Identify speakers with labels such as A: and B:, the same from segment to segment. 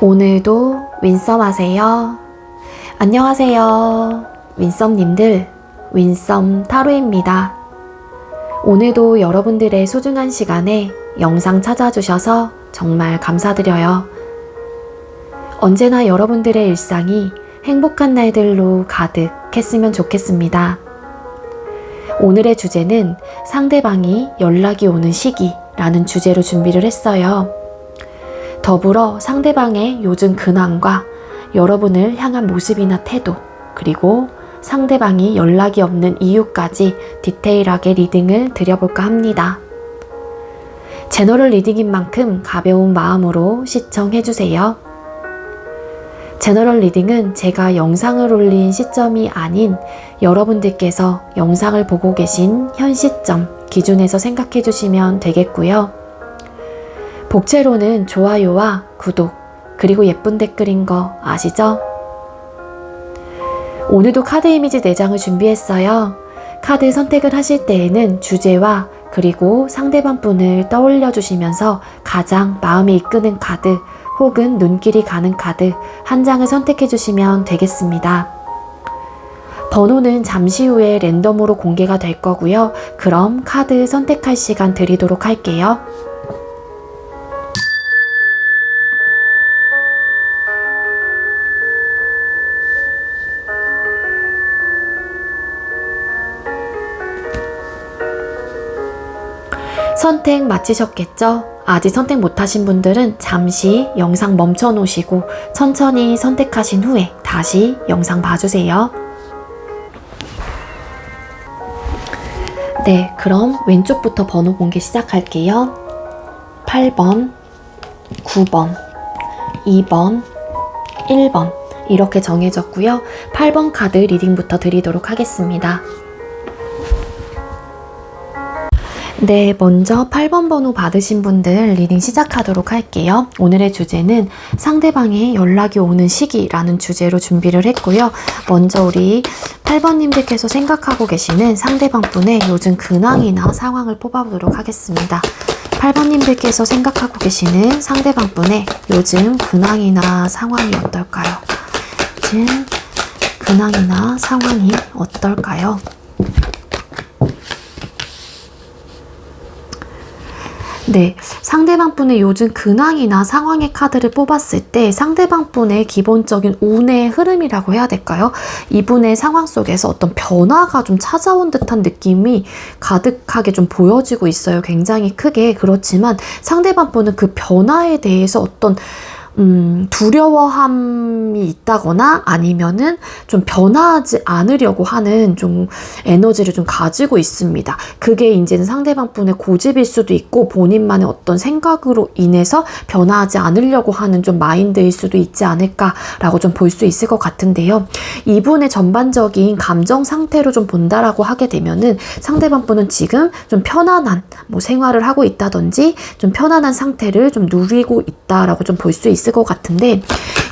A: 오늘도 윈썸 하세요. 안녕하세요. 윈썸님들, 윈썸 타로입니다. 오늘도 여러분들의 소중한 시간에 영상 찾아주셔서 정말 감사드려요. 언제나 여러분들의 일상이 행복한 날들로 가득했으면 좋겠습니다. 오늘의 주제는 상대방이 연락이 오는 시기라는 주제로 준비를 했어요. 더불어 상대방의 요즘 근황과 여러분을 향한 모습이나 태도, 그리고 상대방이 연락이 없는 이유까지 디테일하게 리딩을 드려볼까 합니다. 제너럴 리딩인 만큼 가벼운 마음으로 시청해주세요. 제너럴 리딩은 제가 영상을 올린 시점이 아닌 여러분들께서 영상을 보고 계신 현 시점 기준에서 생각해 주시면 되겠고요. 복채로는 좋아요와 구독, 그리고 예쁜 댓글인 거 아시죠? 오늘도 카드 이미지 4장을 준비했어요. 카드 선택을 하실 때에는 주제와 그리고 상대방 분을 떠올려 주시면서 가장 마음에 이끄는 카드 혹은 눈길이 가는 카드 한 장을 선택해 주시면 되겠습니다. 번호는 잠시 후에 랜덤으로 공개가 될 거고요. 그럼 카드 선택할 시간 드리도록 할게요. 선택 마치셨겠죠? 아직 선택 못하신 분들은 잠시 영상 멈춰 놓으시고 천천히 선택하신 후에 다시 영상 봐주세요. 네, 그럼 왼쪽부터 번호 공개 시작할게요. 8번, 9번, 2번, 1번 이렇게 정해졌고요. 8번 카드 리딩부터 드리도록 하겠습니다. 네, 먼저 8번 번호 받으신 분들 리딩 시작하도록 할게요. 오늘의 주제는 상대방의 연락이 오는 시기라는 주제로 준비를 했고요. 먼저 우리 8번님들께서 생각하고 계시는 상대방 분의 요즘 근황이나 상황을 뽑아보도록 하겠습니다. 8번님들께서 생각하고 계시는 상대방 분의 요즘 근황이나 상황이 어떨까요? 요즘 근황이나 상황이 어떨까요? 네, 상대방 분의 요즘 근황이나 상황의 카드를 뽑았을 때 상대방 분의 기본적인 운의 흐름이라고 해야 될까요? 이분의 상황 속에서 어떤 변화가 좀 찾아온 듯한 느낌이 가득하게 좀 보여지고 있어요. 굉장히 크게. 그렇지만 상대방 분은 그 변화에 대해서 어떤 두려워함이 있다거나 아니면은 좀 변화하지 않으려고 하는 좀 에너지를 좀 가지고 있습니다. 그게 이제는 상대방 분의 고집일 수도 있고 본인만의 어떤 생각으로 인해서 변화하지 않으려고 하는 좀 마인드일 수도 있지 않을까라고 좀 볼 수 있을 것 같은데요. 이분의 전반적인 감정 상태로 좀 본다라고 하게 되면은 상대방 분은 지금 좀 편안한 생활을 하고 있다든지 좀 편안한 상태를 좀 누리고 있다라고 좀 볼 수 있을 것 같은데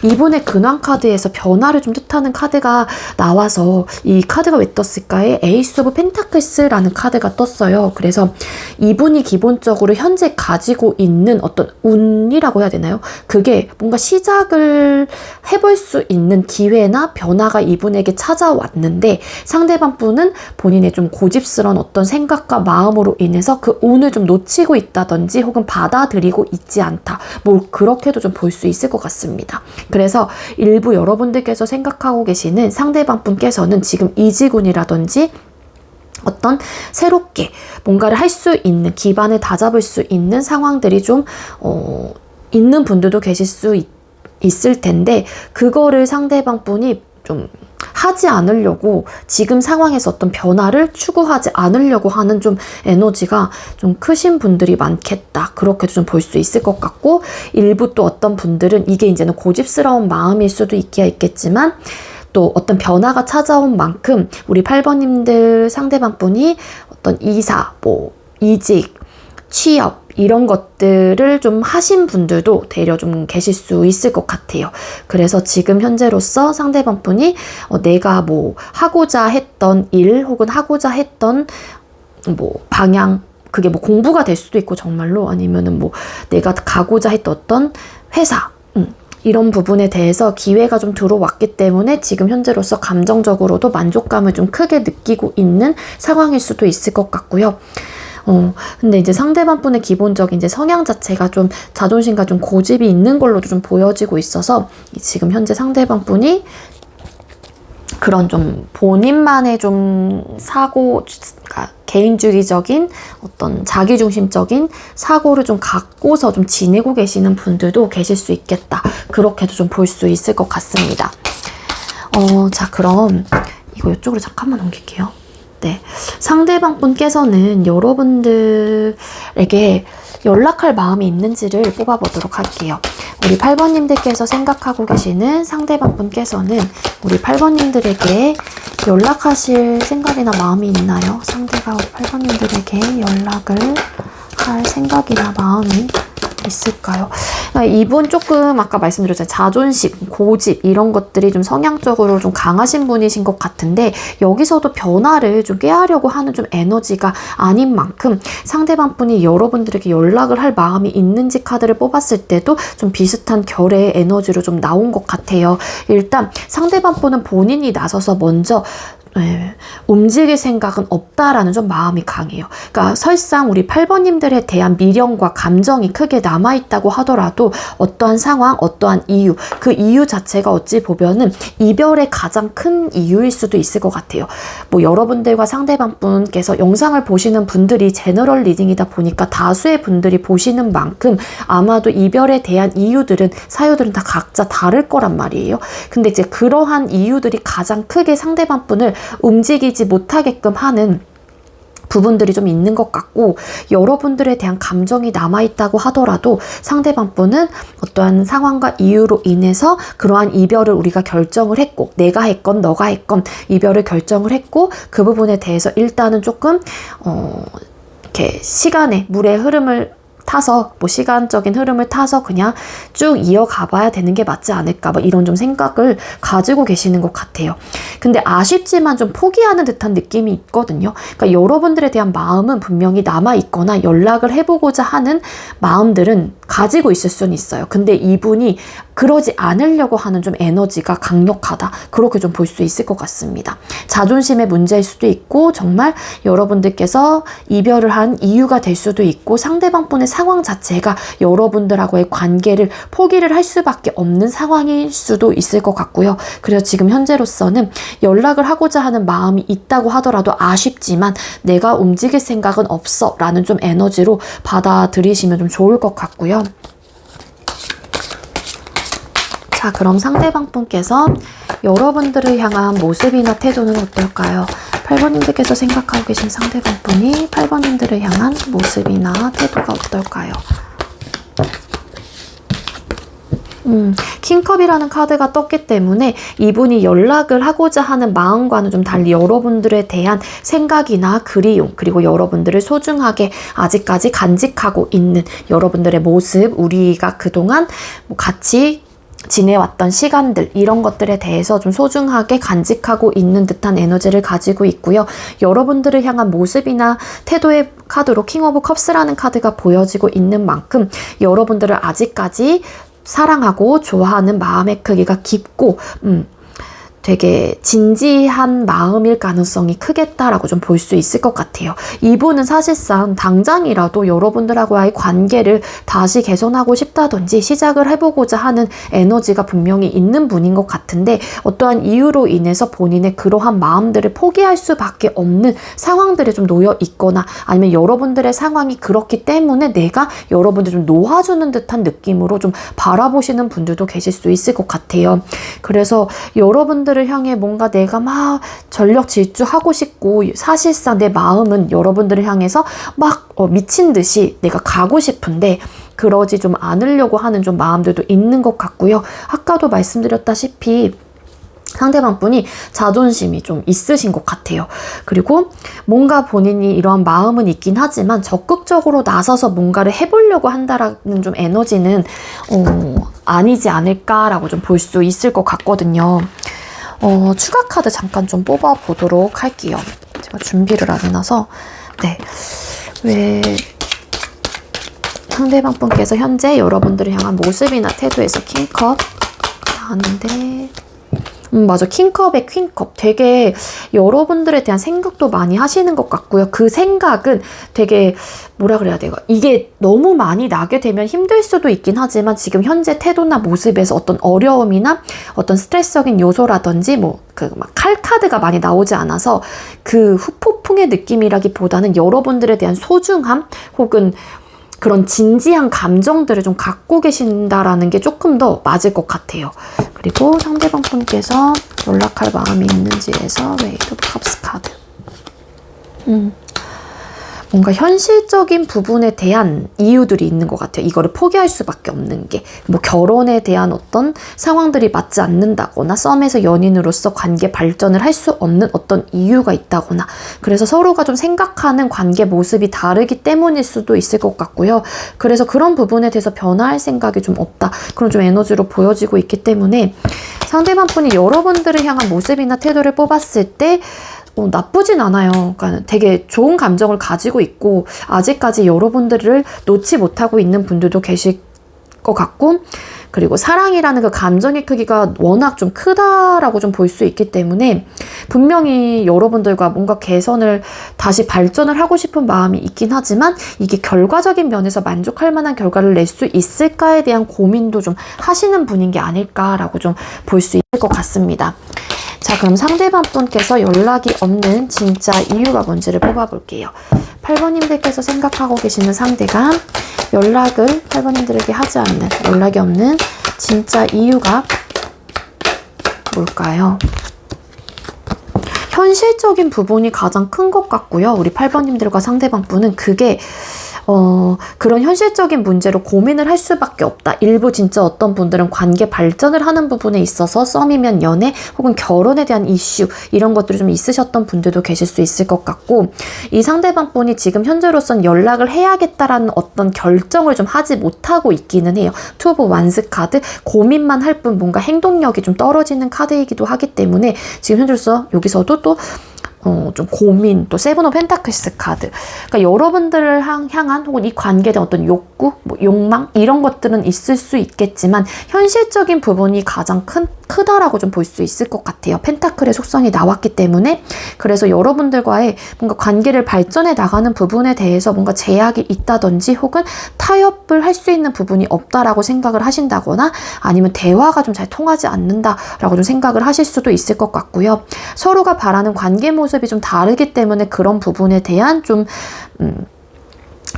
A: 이분의 근황 카드에서 변화를 좀 뜻하는 카드가 나와서 이 카드가 왜 떴을까에 에이스 오브 펜타클스라는 카드가 떴어요. 그래서 이분이 기본적으로 현재 가지고 있는 어떤 운이라고 해야 되나요? 그게 뭔가 시작을 해볼 수 있는 기회나 변화가 이분에게 찾아왔는데 상대방 분은 본인의 좀 고집스러운 어떤 생각과 마음으로 인해서 그 운을 좀 놓치고 있다든지 혹은 받아들이고 있지 않다. 그렇게도 좀 볼 수 있을 것 같습니다. 그래서 일부 여러분들께서 생각하고 계시는 상대방 분께서는 지금 이지군이라든지 어떤 새롭게 뭔가를 할 수 있는 기반을 다잡을 수 있는 상황들이 좀 있는 분들도 계실 수 있을 텐데 그거를 상대방 분이 좀 하지 않으려고 지금 상황에서 어떤 변화를 추구하지 않으려고 하는 좀 에너지가 좀 크신 분들이 많겠다. 그렇게도 좀 볼 수 있을 것 같고 일부 또 어떤 분들은 이게 이제는 고집스러운 마음일 수도 있겠지만 또 어떤 변화가 찾아온 만큼 우리 8번님들 상대방 분이 어떤 이사, 이직, 취업 이런 것들을 좀 하신 분들도 되려 좀 계실 수 있을 것 같아요. 그래서 지금 현재로서 상대방 분이 내가 하고자 했던 일 혹은 하고자 했던 방향 그게 공부가 될 수도 있고 정말로 아니면은 내가 가고자 했던 어떤 회사 이런 부분에 대해서 기회가 좀 들어왔기 때문에 지금 현재로서 감정적으로도 만족감을 좀 크게 느끼고 있는 상황일 수도 있을 것 같고요. 근데 이제 상대방 분의 기본적인 이제 성향 자체가 좀 자존심과 좀 고집이 있는 걸로도 좀 보여지고 있어서 지금 현재 상대방 분이 그런 좀 본인만의 좀 사고, 그러니까 개인주의적인 어떤 자기중심적인 사고를 좀 갖고서 좀 지내고 계시는 분들도 계실 수 있겠다. 그렇게도 좀 볼 수 있을 것 같습니다. 자, 그럼 이거 이쪽으로 잠깐만 옮길게요. 네. 상대방 분께서는 여러분들에게 연락할 마음이 있는지를 뽑아보도록 할게요. 우리 8번님들께서 생각하고 계시는 상대방 분께서는 우리 8번님들에게 연락하실 생각이나 마음이 있나요? 상대가 우리 8번님들에게 연락을 할 생각이나 마음이 있을까요? 이분 조금 아까 말씀드렸잖아요. 자존심, 고집 이런 것들이 좀 성향적으로 좀 강하신 분이신 것 같은데 여기서도 변화를 좀 깨하려고 하는 좀 에너지가 아닌 만큼 상대방 분이 여러분들에게 연락을 할 마음이 있는지 카드를 뽑았을 때도 좀 비슷한 결의 에너지로 좀 나온 것 같아요. 일단 상대방 분은 본인이 나서서 먼저 움직일 생각은 없다라는 좀 마음이 강해요. 그러니까 설상 우리 8번님들에 대한 미련과 감정이 크게 남아있다고 하더라도 어떠한 상황, 어떠한 이유, 그 이유 자체가 어찌 보면은 이별의 가장 큰 이유일 수도 있을 것 같아요. 뭐 여러분들과 상대방 분께서 영상을 보시는 분들이 제너럴 리딩이다 보니까 다수의 분들이 보시는 만큼 아마도 이별에 대한 이유들은, 사유들은 다 각자 다를 거란 말이에요. 근데 이제 그러한 이유들이 가장 크게 상대방 분을 움직이지 못하게끔 하는 부분들이 좀 있는 것 같고, 여러분들에 대한 감정이 남아있다고 하더라도 상대방 분은 어떠한 상황과 이유로 인해서 그러한 이별을 우리가 결정을 했고, 내가 했건 너가 했건 이별을 결정을 했고, 그 부분에 대해서 일단은 조금 이렇게 시간의 물의 흐름을 타서, 뭐 시간적인 흐름을 타서 그냥 쭉 이어가 봐야 되는 게 맞지 않을까, 뭐 이런 좀 생각을 가지고 계시는 것 같아요. 근데 아쉽지만 좀 포기하는 듯한 느낌이 있거든요. 그러니까 여러분들에 대한 마음은 분명히 남아있거나 연락을 해보고자 하는 마음들은 가지고 있을 수는 있어요. 근데 이분이 그러지 않으려고 하는 좀 에너지가 강력하다, 그렇게 좀 볼 수 있을 것 같습니다. 자존심의 문제일 수도 있고, 정말 여러분들께서 이별을 한 이유가 될 수도 있고, 상대방 분의 상황 자체가 여러분들하고의 관계를 포기를 할 수밖에 없는 상황일 수도 있을 것 같고요. 그래서 지금 현재로서는 연락을 하고자 하는 마음이 있다고 하더라도 아쉽지만 내가 움직일 생각은 없어 라는 좀 에너지로 받아들이시면 좀 좋을 것 같고요. 자, 그럼 상대방 분께서 여러분들을 향한 모습이나 태도는 어떨까요? 8번님들께서 생각하고 계신 상대방 분이 8번님들을 향한 모습이나 태도가 어떨까요? 킹컵이라는 카드가 떴기 때문에 이분이 연락을 하고자 하는 마음과는 좀 달리 여러분들에 대한 생각이나 그리움, 그리고 여러분들을 소중하게 아직까지 간직하고 있는 여러분들의 모습, 우리가 그동안 같이 지내왔던 시간들, 이런 것들에 대해서 좀 소중하게 간직하고 있는 듯한 에너지를 가지고 있고요. 여러분들을 향한 모습이나 태도의 카드로 킹 오브 컵스라는 카드가 보여지고 있는 만큼 여러분들을 아직까지 사랑하고 좋아하는 마음의 크기가 깊고 되게 진지한 마음일 가능성이 크겠다라고 좀 볼 수 있을 것 같아요. 이분은 사실상 당장이라도 여러분들하고의 관계를 다시 개선하고 싶다든지 시작을 해보고자 하는 에너지가 분명히 있는 분인 것 같은데, 어떠한 이유로 인해서 본인의 그러한 마음들을 포기할 수밖에 없는 상황들에 좀 놓여 있거나, 아니면 여러분들의 상황이 그렇기 때문에 내가 여러분들 좀 놓아주는 듯한 느낌으로 좀 바라보시는 분들도 계실 수 있을 것 같아요. 그래서 여러분들 을 향해 뭔가 내가 막 전력 질주하고 싶고, 사실상 내 마음은 여러분들을 향해서 막 미친 듯이 내가 가고 싶은데 그러지 좀 않으려고 하는 좀 마음들도 있는 것 같고요. 아까도 말씀드렸다시피 상대방 분이 자존심이 좀 있으신 것 같아요. 그리고 뭔가 본인이 이러한 마음은 있긴 하지만 적극적으로 나서서 뭔가를 해보려고 한다라는 좀 에너지는 아니지 않을까라고 좀 볼 수 있을 것 같거든요. 추가 카드 잠깐 좀 뽑아보도록 할게요. 제가 준비를 안 해놔서. 네. 왜 상대방분께서 현재 여러분들을 향한 모습이나 태도에서 킹컵 나왔는데 맞아. 킹컵에 퀸컵. 되게 여러분들에 대한 생각도 많이 하시는 것 같고요. 그 생각은 되게 뭐라 그래야 돼요. 이게 너무 많이 나게 되면 힘들 수도 있긴 하지만 지금 현재 태도나 모습에서 어떤 어려움이나 어떤 스트레스적인 요소라든지 뭐 그 막 칼카드가 많이 나오지 않아서 그 후폭풍의 느낌이라기보다는 여러분들에 대한 소중함 혹은 그런 진지한 감정들을 좀 갖고 계신다라는 게 조금 더 맞을 것 같아요. 그리고 상대방 분께서 연락할 마음이 있는지에서 웨이트 오브 컵스 카드. 뭔가 현실적인 부분에 대한 이유들이 있는 것 같아요. 이거를 포기할 수밖에 없는 게. 뭐 결혼에 대한 어떤 상황들이 맞지 않는다거나 썸에서 연인으로서 관계 발전을 할 수 없는 어떤 이유가 있다거나 그래서 서로가 좀 생각하는 관계 모습이 다르기 때문일 수도 있을 것 같고요. 그래서 그런 부분에 대해서 변화할 생각이 좀 없다. 그런 좀 에너지로 보여지고 있기 때문에 상대방 분이 여러분들을 향한 모습이나 태도를 뽑았을 때 나쁘진 않아요. 그러니까 되게 좋은 감정을 가지고 있고 아직까지 여러분들을 놓지 못하고 있는 분들도 계실 것 같고 그리고 사랑이라는 그 감정의 크기가 워낙 좀 크다라고 좀 볼 수 있기 때문에 분명히 여러분들과 뭔가 개선을 다시 발전을 하고 싶은 마음이 있긴 하지만 이게 결과적인 면에서 만족할 만한 결과를 낼 수 있을까에 대한 고민도 좀 하시는 분인 게 아닐까라고 좀 볼 수 있을 것 같습니다. 자, 그럼 상대방 분께서 연락이 없는 진짜 이유가 뭔지를 뽑아볼게요. 8번님들께서 생각하고 계시는 상대가 연락을 8번님들에게 하지 않는, 연락이 없는 진짜 이유가 뭘까요? 현실적인 부분이 가장 큰 것 같고요. 우리 8번님들과 상대방 분은 그게 그런 현실적인 문제로 고민을 할 수밖에 없다. 일부 진짜 어떤 분들은 관계 발전을 하는 부분에 있어서 썸이면 연애 혹은 결혼에 대한 이슈 이런 것들이 좀 있으셨던 분들도 계실 수 있을 것 같고 이 상대방 분이 지금 현재로선 연락을 해야겠다라는 어떤 결정을 좀 하지 못하고 있기는 해요. 투 오브 완스 카드 고민만 할 뿐 뭔가 행동력이 좀 떨어지는 카드이기도 하기 때문에 지금 현재로서 여기서도 또 좀 고민, 또 세븐 오브 펜타클스 카드. 그러니까 여러분들을 향한 혹은 이 관계에 대한 어떤 욕구, 뭐 욕망 이런 것들은 있을 수 있겠지만 현실적인 부분이 가장 크다라고 좀 볼 수 있을 것 같아요. 펜타클의 속성이 나왔기 때문에 그래서 여러분들과의 뭔가 관계를 발전해 나가는 부분에 대해서 뭔가 제약이 있다든지 혹은 타협을 할 수 있는 부분이 없다라고 생각을 하신다거나 아니면 대화가 좀 잘 통하지 않는다라고 좀 생각을 하실 수도 있을 것 같고요. 서로가 바라는 관계 모습이 좀 다르기 때문에 그런 부분에 대한 좀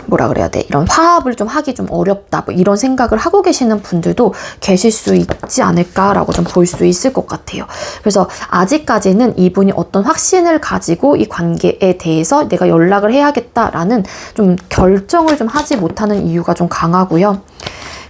A: 뭐라 그래야 돼? 이런 화합을 좀 하기 좀 어렵다. 뭐 이런 생각을 하고 계시는 분들도 계실 수 있지 않을까라고 좀 볼 수 있을 것 같아요. 그래서 아직까지는 이분이 어떤 확신을 가지고 이 관계에 대해서 내가 연락을 해야겠다라는 좀 결정을 좀 하지 못하는 이유가 좀 강하고요.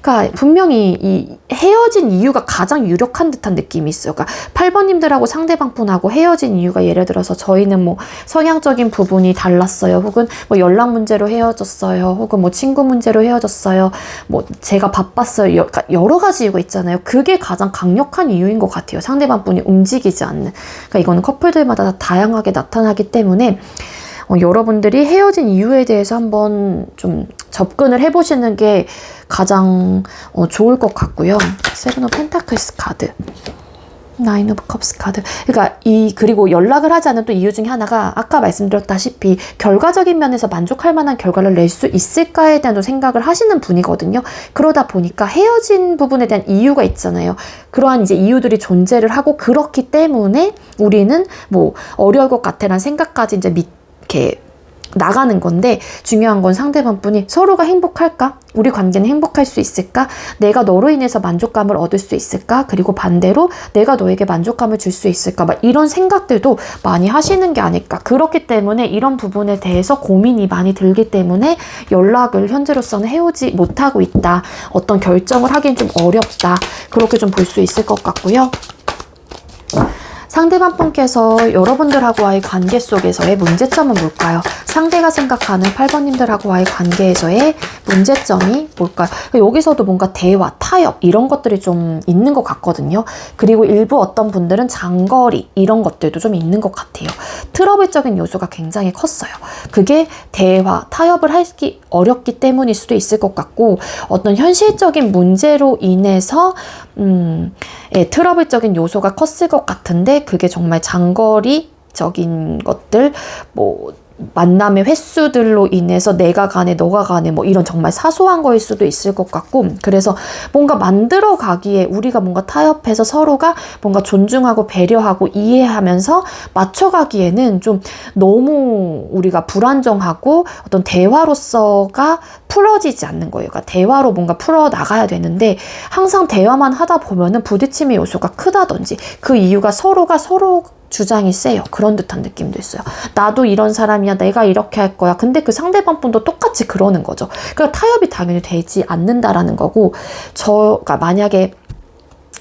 A: 그러니까 분명히 이 헤어진 이유가 가장 유력한 듯한 느낌이 있어요. 그러니까 8번님들하고 상대방 분하고 헤어진 이유가 예를 들어서 저희는 뭐 성향적인 부분이 달랐어요. 혹은 뭐 연락 문제로 헤어졌어요. 혹은 뭐 친구 문제로 헤어졌어요. 뭐 제가 바빴어요. 그러니까 여러 가지 이유가 있잖아요. 그게 가장 강력한 이유인 것 같아요. 상대방 분이 움직이지 않는. 그러니까 이거는 커플들마다 다 다양하게 나타나기 때문에 여러분들이 헤어진 이유에 대해서 한번 좀 접근을 해보시는 게 가장 좋을 것 같고요. 세븐 오브 펜타클스 카드, 나인 오브 컵스 카드. 그러니까 그리고 연락을 하지 않는 또 이유 중에 하나가 아까 말씀드렸다시피 결과적인 면에서 만족할 만한 결과를 낼 수 있을까에 대한 좀 생각을 하시는 분이거든요. 그러다 보니까 헤어진 부분에 대한 이유가 있잖아요. 그러한 이제 이유들이 존재를 하고 그렇기 때문에 우리는 뭐 어려울 것 같아라는 생각까지 이제 이렇게 나가는 건데 중요한 건 상대방 분이 서로가 행복할까? 우리 관계는 행복할 수 있을까? 내가 너로 인해서 만족감을 얻을 수 있을까? 그리고 반대로 내가 너에게 만족감을 줄 수 있을까? 막 이런 생각들도 많이 하시는 게 아닐까. 그렇기 때문에 이런 부분에 대해서 고민이 많이 들기 때문에 연락을 현재로서는 해오지 못하고 있다. 어떤 결정을 하긴 좀 어렵다. 그렇게 좀 볼 수 있을 것 같고요. 상대방 분께서 여러분들하고의 관계 속에서의 문제점은 뭘까요? 상대가 생각하는 8번님들하고의 관계에서의 문제점이 뭘까요? 여기서도 뭔가 대화, 타협 이런 것들이 좀 있는 것 같거든요. 그리고 일부 어떤 분들은 장거리 이런 것들도 좀 있는 것 같아요. 트러블적인 요소가 굉장히 컸어요. 그게 대화, 타협을 하기 어렵기 때문일 수도 있을 것 같고 어떤 현실적인 문제로 인해서 트러블적인 요소가 컸을 것 같은데 그게 정말 장거리적인 것들 뭐 만남의 횟수들로 인해서 내가 가네 너가 가네 뭐 이런 정말 사소한 거일 수도 있을 것 같고 그래서 뭔가 만들어 가기에 우리가 뭔가 타협해서 서로가 뭔가 존중하고 배려하고 이해하면서 맞춰가기에는 좀 너무 우리가 불안정하고 어떤 대화로서가 풀어지지 않는 거예요. 그러니까 대화로 뭔가 풀어 나가야 되는데 항상 대화만 하다 보면은 부딪힘의 요소가 크다든지 그 이유가 서로가 서로 주장이 세요. 그런 듯한 느낌도 있어요. 나도 이런 사람이야. 내가 이렇게 할 거야. 근데 그 상대방 분도 똑같이 그러는 거죠. 그러니까 타협이 당연히 되지 않는다라는 거고 그러니까 만약에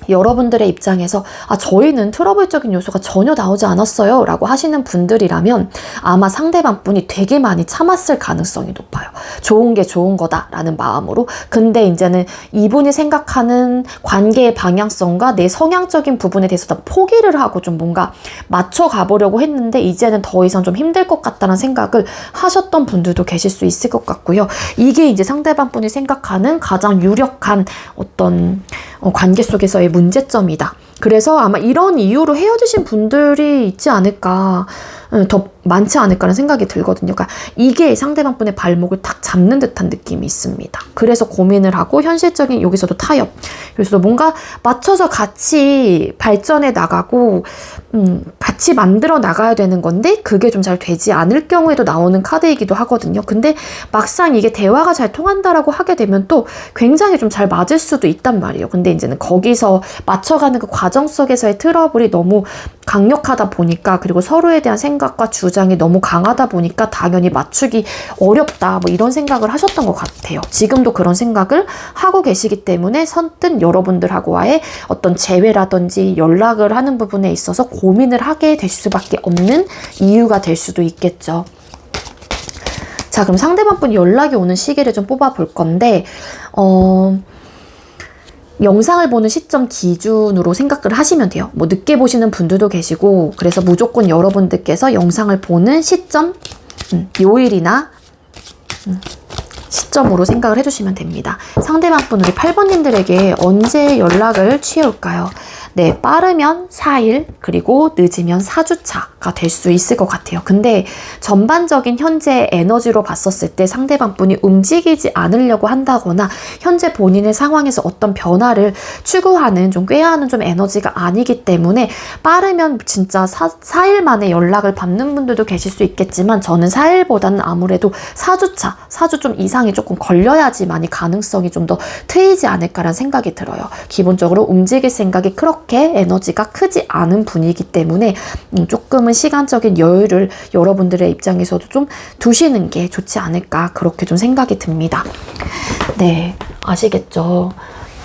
A: 여러분들의 입장에서 저희는 트러블적인 요소가 전혀 나오지 않았어요 라고 하시는 분들이라면 아마 상대방 분이 되게 많이 참았을 가능성이 높아요. 좋은 게 좋은 거다 라는 마음으로. 근데 이제는 이분이 생각하는 관계의 방향성과 내 성향적인 부분에 대해서 포기를 하고 좀 뭔가 맞춰 가보려고 했는데 이제는 더 이상 좀 힘들 것 같다는 생각을 하셨던 분들도 계실 수 있을 것 같고요. 이게 이제 상대방 분이 생각하는 가장 유력한 어떤 관계 속에서의 문제점이다. 그래서 아마 이런 이유로 헤어지신 분들이 있지 않을까, 더 많지 않을까라는 생각이 들거든요. 그러니까 이게 상대방 분의 발목을 탁 잡는 듯한 느낌이 있습니다. 그래서 고민을 하고 현실적인 여기서도 타협, 여기서도 뭔가 맞춰서 같이 발전해 나가고 같이 만들어 나가야 되는 건데 그게 좀 잘 되지 않을 경우에도 나오는 카드이기도 하거든요. 근데 막상 이게 대화가 잘 통한다라고 하게 되면 또 굉장히 좀 잘 맞을 수도 있단 말이에요. 근데 이제는 거기서 맞춰가는 그 과정 속에서의 트러블이 너무 강력하다 보니까 그리고 서로에 대한 생각과 주장이 너무 강하다 보니까 당연히 맞추기 어렵다 뭐 이런 생각을 하셨던 것 같아요. 지금도 그런 생각을 하고 계시기 때문에 선뜻 여러분들하고의 어떤 재회라든지 연락을 하는 부분에 있어서 고민을 하게 될 수밖에 없는 이유가 될 수도 있겠죠. 자, 그럼 상대방 분이 연락이 오는 시기를 좀 뽑아 볼 건데 영상을 보는 시점 기준으로 생각을 하시면 돼요. 뭐 늦게 보시는 분들도 계시고 그래서 무조건 여러분들께서 영상을 보는 시점 요일이나 시점으로 생각을 해주시면 됩니다. 상대방 분 우리 8번님들에게 언제 연락을 취해올까요? 네, 빠르면 4일 그리고 늦으면 4주차가 될 수 있을 것 같아요. 근데 전반적인 현재 에너지로 봤었을 때 상대방 분이 움직이지 않으려고 한다거나 현재 본인의 상황에서 어떤 변화를 추구하는 좀 꾀하는 좀 에너지가 아니기 때문에 빠르면 진짜 4일 만에 연락을 받는 분들도 계실 수 있겠지만 저는 4일보다는 아무래도 4주차, 4주 좀 이상이 조금 걸려야지만이 가능성이 좀 더 트이지 않을까라는 생각이 들어요. 기본적으로 움직일 생각이 그렇게 에너지가 크지 않은 분이기 때문에 조금은 시간적인 여유를 여러분들의 입장에서도 좀 두시는 게 좋지 않을까 그렇게 좀 생각이 듭니다. 네, 아시겠죠?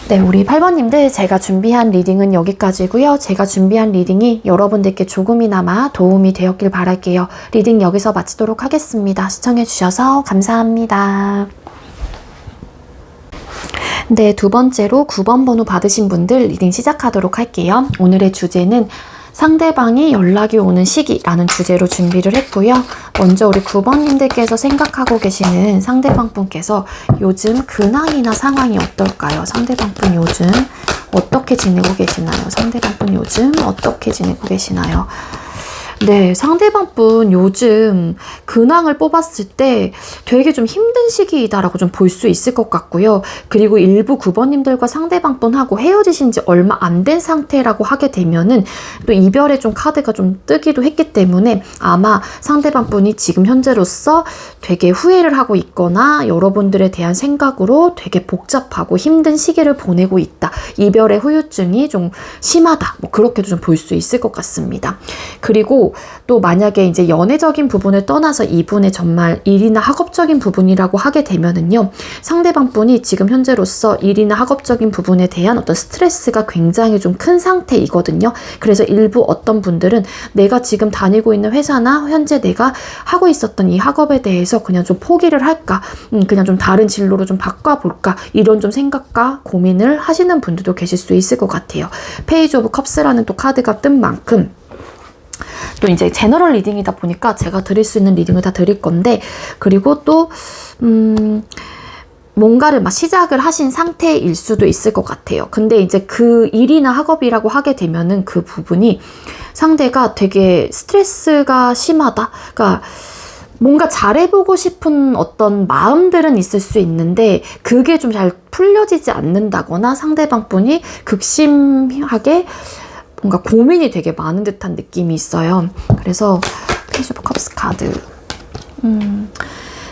A: 네, 우리 8번님들 제가 준비한 리딩은 여기까지고요. 제가 준비한 리딩이 여러분들께 조금이나마 도움이 되었길 바랄게요. 리딩 여기서 마치도록 하겠습니다. 시청해주셔서 감사합니다. 네, 두 번째로 9번 번호 받으신 분들 리딩 시작하도록 할게요. 오늘의 주제는 상대방이 연락이 오는 시기라는 주제로 준비를 했고요. 먼저 우리 9번님들께서 생각하고 계시는 상대방 분께서 요즘 근황이나 상황이 어떨까요? 상대방 분 요즘 어떻게 지내고 계시나요? 상대방 분 요즘 어떻게 지내고 계시나요? 네, 상대방 분 요즘 근황을 뽑았을 때 되게 좀 힘든 시기이다라고 좀 볼 수 있을 것 같고요. 그리고 일부 9번님들과 상대방 분하고 헤어지신 지 얼마 안 된 상태라고 하게 되면은 또 이별의 좀 카드가 좀 뜨기도 했기 때문에 아마 상대방 분이 지금 현재로서 되게 후회를 하고 있거나 여러분들에 대한 생각으로 되게 복잡하고 힘든 시기를 보내고 있다. 이별의 후유증이 좀 심하다. 뭐 그렇게도 좀 볼 수 있을 것 같습니다. 그리고 그리고 또 만약에 이제 연애적인 부분을 떠나서 이분의 정말 일이나 학업적인 부분이라고 하게 되면은요, 상대방 분이 지금 현재로서 일이나 학업적인 부분에 대한 어떤 스트레스가 굉장히 좀 큰 상태이거든요. 그래서 일부 어떤 분들은 내가 지금 다니고 있는 회사나 현재 내가 하고 있었던 이 학업에 대해서 그냥 좀 포기를 할까, 그냥 좀 다른 진로로 좀 바꿔볼까, 이런 좀 생각과 고민을 하시는 분들도 계실 수 있을 것 같아요. 페이지 오브 컵스라는 또 카드가 뜬 만큼 또 이제 제너럴 리딩이다 보니까 제가 드릴 수 있는 리딩을 다 드릴 건데, 그리고 또 뭔가를 막 시작을 하신 상태일 수도 있을 것 같아요. 근데 이제 그 일이나 학업이라고 하게 되면은 그 부분이 상대가 되게 스트레스가 심하다. 그러니까 뭔가 잘해보고 싶은 어떤 마음들은 있을 수 있는데 그게 좀 잘 풀려지지 않는다거나 상대방 분이 극심하게 뭔가 고민이 되게 많은 듯한 느낌이 있어요. 그래서 페이지 오브 컵스 카드.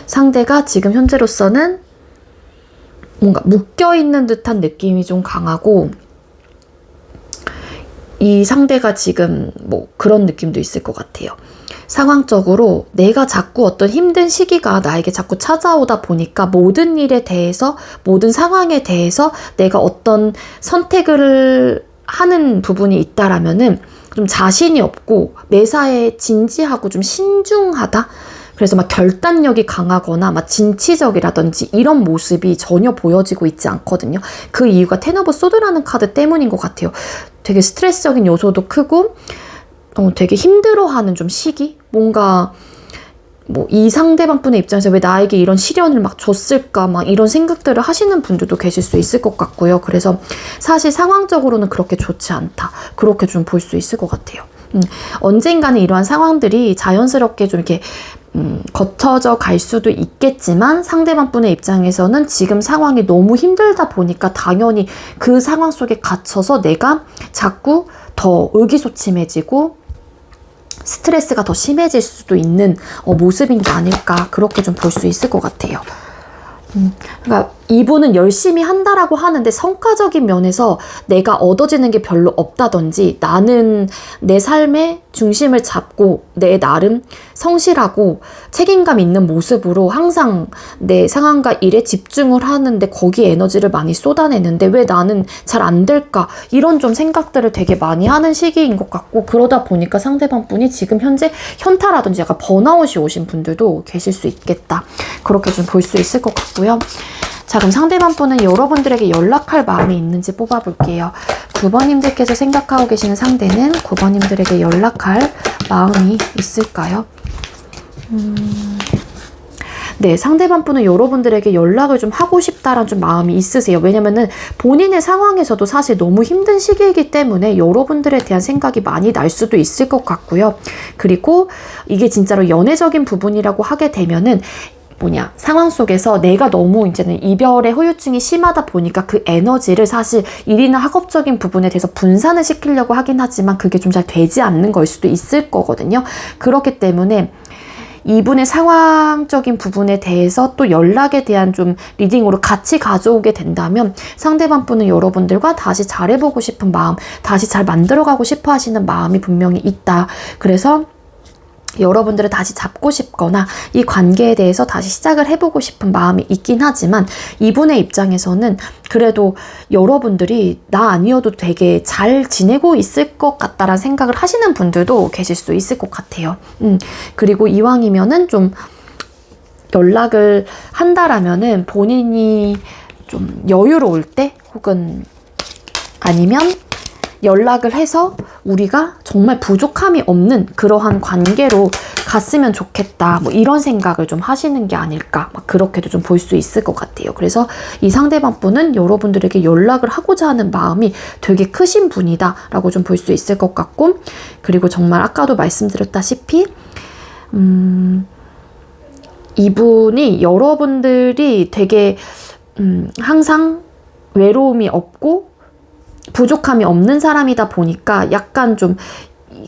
A: 상대가 지금 현재로서는 뭔가 묶여있는 듯한 느낌이 좀 강하고, 이 상대가 지금 뭐 그런 느낌도 있을 것 같아요. 상황적으로 내가 자꾸 어떤 힘든 시기가 나에게 자꾸 찾아오다 보니까 모든 일에 대해서, 모든 상황에 대해서 내가 어떤 선택을 하는 부분이 있다라면은 좀 자신이 없고 매사에 진지하고 좀 신중하다? 그래서 막 결단력이 강하거나 막 진취적이라든지 이런 모습이 전혀 보여지고 있지 않거든요. 그 이유가 텐 오브 소드라는 카드 때문인 것 같아요. 되게 스트레스적인 요소도 크고 되게 힘들어하는 좀 시기? 뭔가 뭐 이 상대방 분의 입장에서 왜 나에게 이런 시련을 막 줬을까 막 이런 생각들을 하시는 분들도 계실 수 있을 것 같고요. 그래서 사실 상황적으로는 그렇게 좋지 않다. 그렇게 좀 볼 수 있을 것 같아요. 언젠가는 이러한 상황들이 자연스럽게 좀 이렇게 거쳐져 갈 수도 있겠지만 상대방 분의 입장에서는 지금 상황이 너무 힘들다 보니까 당연히 그 상황 속에 갇혀서 내가 자꾸 더 의기소침해지고 스트레스가 더 심해질 수도 있는 모습인 게 아닐까, 그렇게 좀 볼 수 있을 것 같아요. 그러니까 이분은 열심히 한다라고 하는데 성과적인 면에서 내가 얻어지는 게 별로 없다든지, 나는 내 삶의 중심을 잡고 내 나름 성실하고 책임감 있는 모습으로 항상 내 상황과 일에 집중을 하는데 거기에 에너지를 많이 쏟아내는데 왜 나는 잘 안 될까, 이런 좀 생각들을 되게 많이 하는 시기인 것 같고, 그러다 보니까 상대방 분이 지금 현재 현타라든지 약간 번아웃이 오신 분들도 계실 수 있겠다, 그렇게 좀 볼 수 있을 것 같고요. 자, 그럼 상대방 분은 여러분들에게 연락할 마음이 있는지 뽑아볼게요. 9번님들께서 생각하고 계시는 상대는 9번님들에게 연락할 마음이 있을까요? 네, 상대방 분은 여러분들에게 연락을 좀 하고 싶다라는 좀 마음이 있으세요. 왜냐면은 본인의 상황에서도 사실 너무 힘든 시기이기 때문에 여러분들에 대한 생각이 많이 날 수도 있을 것 같고요. 그리고 이게 진짜로 연애적인 부분이라고 하게 되면은 상황 속에서 내가 너무 이제는 이별의 후유증이 심하다 보니까 그 에너지를 사실 일이나 학업적인 부분에 대해서 분산을 시키려고 하긴 하지만 그게 좀 잘 되지 않는 걸 수도 있을 거거든요. 그렇기 때문에 이분의 상황적인 부분에 대해서 또 연락에 대한 좀 리딩으로 같이 가져오게 된다면 상대방 분은 여러분들과 다시 잘해보고 싶은 마음, 다시 잘 만들어가고 싶어 하시는 마음이 분명히 있다. 그래서 여러분들을 다시 잡고 싶거나 이 관계에 대해서 다시 시작을 해보고 싶은 마음이 있긴 하지만 이분의 입장에서는 그래도 여러분들이 나 아니어도 되게 잘 지내고 있을 것 같다라는 생각을 하시는 분들도 계실 수 있을 것 같아요. 그리고 이왕이면은 좀 연락을 한다라면은 본인이 좀 여유로울 때 혹은 아니면 연락을 해서 우리가 정말 부족함이 없는 그러한 관계로 갔으면 좋겠다, 뭐 이런 생각을 좀 하시는 게 아닐까, 막 그렇게도 좀 볼 수 있을 것 같아요. 그래서 이 상대방 분은 여러분들에게 연락을 하고자 하는 마음이 되게 크신 분이다 라고 좀 볼 수 있을 것 같고, 그리고 정말 아까도 말씀드렸다시피 이분이 여러분들이 되게 항상 외로움이 없고 부족함이 없는 사람이다 보니까 약간 좀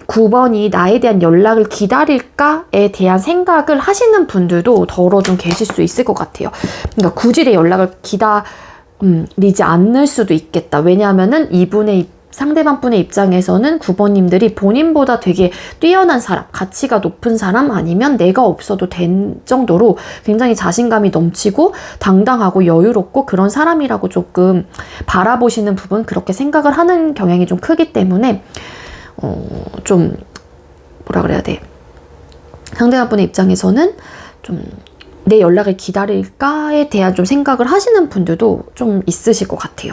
A: 9번이 나에 대한 연락을 기다릴까에 대한 생각을 하시는 분들도 더러 좀 계실 수 있을 것 같아요. 그러니까 굳이 내 연락을 기다리지 않을 수도 있겠다. 왜냐하면은 이분의 상대방 분의 입장에서는 9번님들이 본인보다 되게 뛰어난 사람, 가치가 높은 사람 아니면 내가 없어도 된 정도로 굉장히 자신감이 넘치고 당당하고 여유롭고 그런 사람이라고 조금 바라보시는 부분, 그렇게 생각을 하는 경향이 좀 크기 때문에 좀 뭐라 그래야 돼, 상대방 분의 입장에서는 좀 내 연락을 기다릴까에 대한 좀 생각을 하시는 분들도 좀 있으실 것 같아요.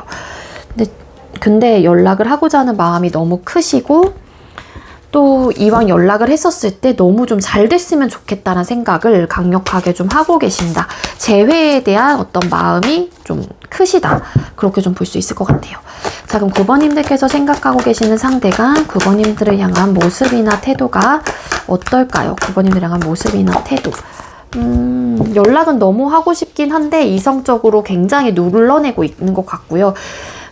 A: 근데 연락을 하고자 하는 마음이 너무 크시고, 또 이왕 연락을 했었을 때 너무 좀 잘 됐으면 좋겠다는 생각을 강력하게 좀 하고 계신다. 재회에 대한 어떤 마음이 좀 크시다. 그렇게 좀 볼 수 있을 것 같아요. 자, 그럼 9번님들께서 생각하고 계시는 상대가 9번님들을 향한 모습이나 태도가 어떨까요? 9번님들을 향한 모습이나 태도. 연락은 너무 하고 싶긴 한데 이성적으로 굉장히 눌러내고 있는 것 같고요.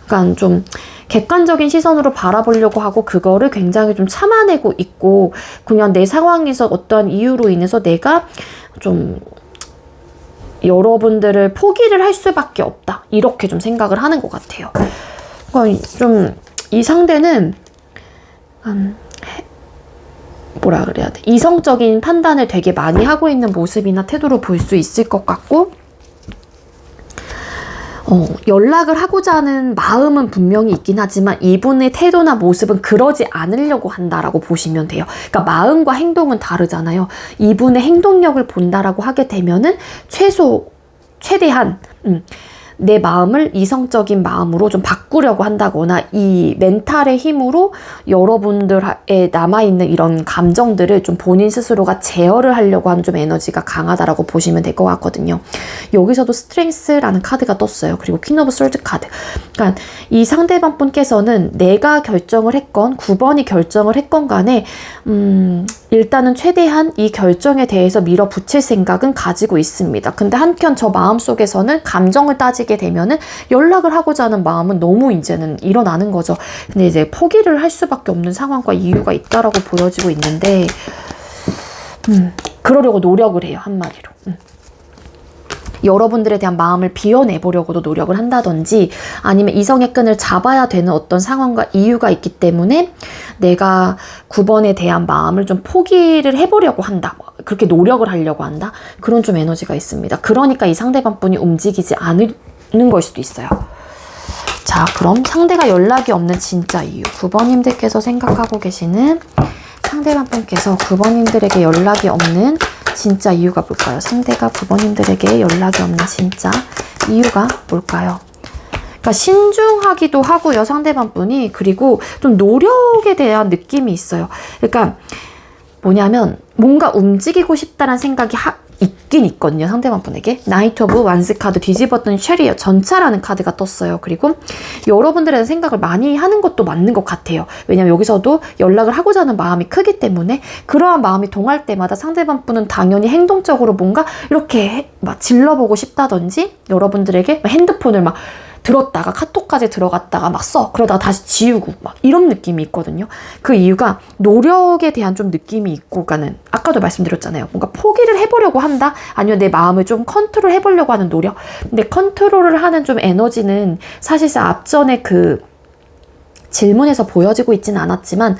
A: 그러니까 좀 객관적인 시선으로 바라보려고 하고 그거를 굉장히 좀 참아내고 있고, 그냥 내 상황에서 어떠한 이유로 인해서 내가 좀 여러분들을 포기를 할 수밖에 없다, 이렇게 좀 생각을 하는 것 같아요. 그러니까 좀 이 상대는 뭐라 그래야 돼, 이성적인 판단을 되게 많이 하고 있는 모습이나 태도로 볼 수 있을 것 같고, 연락을 하고자 하는 마음은 분명히 있긴 하지만 이분의 태도나 모습은 그러지 않으려고 한다라고 보시면 돼요. 그러니까 마음과 행동은 다르잖아요. 이분의 행동력을 본다라고 하게 되면은 최대한 내 마음을 이성적인 마음으로 좀 바꾸려고 한다거나 이 멘탈의 힘으로 여러분들의 남아있는 이런 감정들을 좀 본인 스스로가 제어를 하려고 하는 좀 에너지가 강하다라고 보시면 될 것 같거든요. 여기서도 스트렝스라는 카드가 떴어요. 그리고 퀸 오브 솔드 카드. 그러니까 이 상대방 분께서는 내가 결정을 했건 9번이 결정을 했건 간에 일단은 최대한 이 결정에 대해서 밀어붙일 생각은 가지고 있습니다. 근데 한편 저 마음속에서는 감정을 따지게 되면은 연락을 하고자 하는 마음은 너무 이제는 일어나는 거죠. 근데 이제 포기를 할 수밖에 없는 상황과 이유가 있다라고 보여지고 있는데, 그러려고 노력을 해요, 한마디로. 여러분들에 대한 마음을 비워내보려고도 노력을 한다든지, 아니면 이성의 끈을 잡아야 되는 어떤 상황과 이유가 있기 때문에 내가 9번에 대한 마음을 좀 포기를 해보려고 한다, 그렇게 노력을 하려고 한다, 그런 좀 에너지가 있습니다. 그러니까 이 상대방 분이 움직이지 않는 걸 수도 있어요. 자, 그럼 상대가 연락이 없는 진짜 이유, 9번님들께서 생각하고 계시는 상대방 분께서 9번님들에게 연락이 없는 진짜 이유가 뭘까요? 상대가 9번님들에게 연락이 없는 진짜 이유가 뭘까요? 그러니까 신중하기도 하고요, 상대방 분이. 그리고 좀 노력에 대한 느낌이 있어요. 그러니까 뭐냐면 뭔가 움직이고 싶다는 생각이 있긴 있거든요, 상대방 분에게. 나이트 오브 완스 카드 뒤집었던 쉐리어 전차라는 카드가 떴어요. 그리고 여러분들의 생각을 많이 하는 것도 맞는 것 같아요. 왜냐면 여기서도 연락을 하고자 하는 마음이 크기 때문에 그러한 마음이 동할 때마다 상대방 분은 당연히 행동적으로 뭔가 이렇게 막 질러보고 싶다든지, 여러분들에게 핸드폰을 막 들었다가 카톡까지 들어갔다가 막 그러다가 다시 지우고 막 이런 느낌이 있거든요. 그 이유가 노력에 대한 좀 느낌이 있고, 그러니까는 아까도 말씀드렸잖아요. 뭔가 포기를 해보려고 한다? 아니면 내 마음을 좀 컨트롤 해보려고 하는 노력? 근데 컨트롤을 하는 좀 에너지는 사실상 앞전에 그 질문에서 보여지고 있지는 않았지만,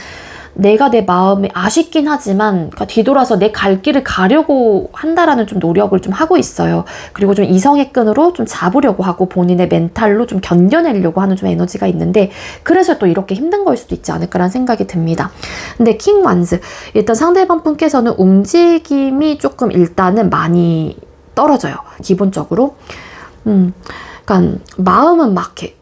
A: 내가 내 마음이 아쉽긴 하지만 그러니까 뒤돌아서 내 갈 길을 가려고 한다라는 좀 노력을 좀 하고 있어요. 그리고 좀 이성의 끈으로 좀 잡으려고 하고 본인의 멘탈로 좀 견뎌내려고 하는 좀 에너지가 있는데, 그래서 또 이렇게 힘든 걸 수도 있지 않을까라는 생각이 듭니다. 근데 킹 완즈, 일단 상대방 분께서는 움직임이 조금 일단은 많이 떨어져요, 기본적으로. 그러니까 마음은 막 이렇게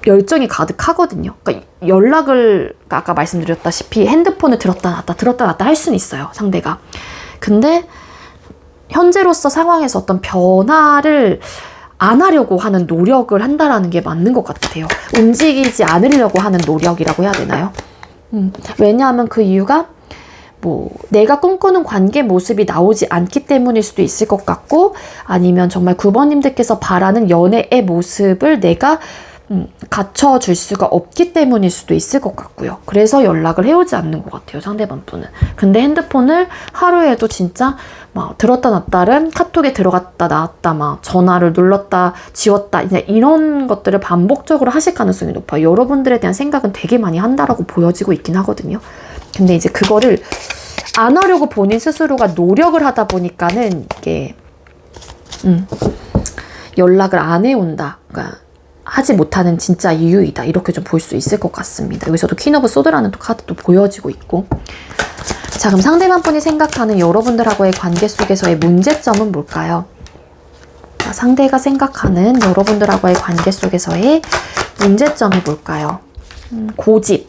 A: 열정이 가득하거든요. 그러니까 연락을 아까 말씀드렸다시피 핸드폰을 들었다 놨다 할 수는 있어요, 상대가. 근데 현재로서 상황에서 어떤 변화를 안 하려고 하는 노력을 한다라는 게 맞는 것 같아요. 움직이지 않으려고 하는 노력이라고 해야 되나요? 왜냐하면 그 이유가 내가 꿈꾸는 관계 모습이 나오지 않기 때문일 수도 있을 것 같고, 아니면 정말 9번님들께서 바라는 연애의 모습을 내가 갖춰줄 수가 없기 때문일 수도 있을 것 같고요. 그래서 연락을 해오지 않는 것 같아요, 상대방 분은. 근데 핸드폰을 하루에도 진짜 막 들었다 놨다를 카톡에 들어갔다 나왔다 막 전화를 눌렀다 지웠다 이제 이런 것들을 반복적으로 하실 가능성이 높아요. 여러분들에 대한 생각은 되게 많이 한다라고 보여지고 있긴 하거든요. 근데 이제 그거를 안 하려고 본인 스스로가 노력을 하다 보니까는 이게 연락을 안 해온다. 그러니까 하지 못하는 진짜 이유이다. 이렇게 좀 볼 수 있을 것 같습니다. 여기서도 퀸 오브 소드라는 또 카드도 보여지고 있고. 자, 그럼 상대방 분이 생각하는 여러분들하고의 관계 속에서의 문제점은 뭘까요? 자, 상대가 생각하는 여러분들하고의 관계 속에서의 문제점이 뭘까요? 고집,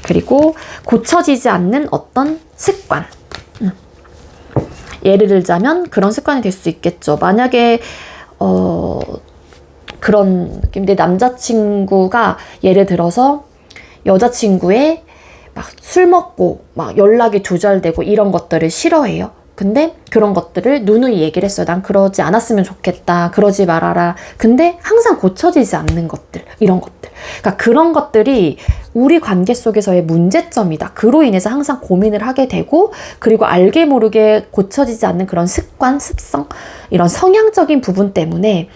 A: 그리고 고쳐지지 않는 어떤 습관. 예를 들자면 그런 습관이 될 수 있겠죠. 만약에 그런 내 남자친구가 예를 들어서 여자친구의 막 술 먹고 막 연락이 두절되고 이런 것들을 싫어해요. 근데 그런 것들을 누누이 얘기를 했어요. 난 그러지 않았으면 좋겠다. 그러지 말아라. 근데 항상 고쳐지지 않는 것들, 이런 것들. 그러니까 그런 것들이 우리 관계 속에서의 문제점이다. 그로 인해서 항상 고민을 하게 되고, 그리고 알게 모르게 고쳐지지 않는 그런 습관, 습성, 이런 성향적인 부분 때문에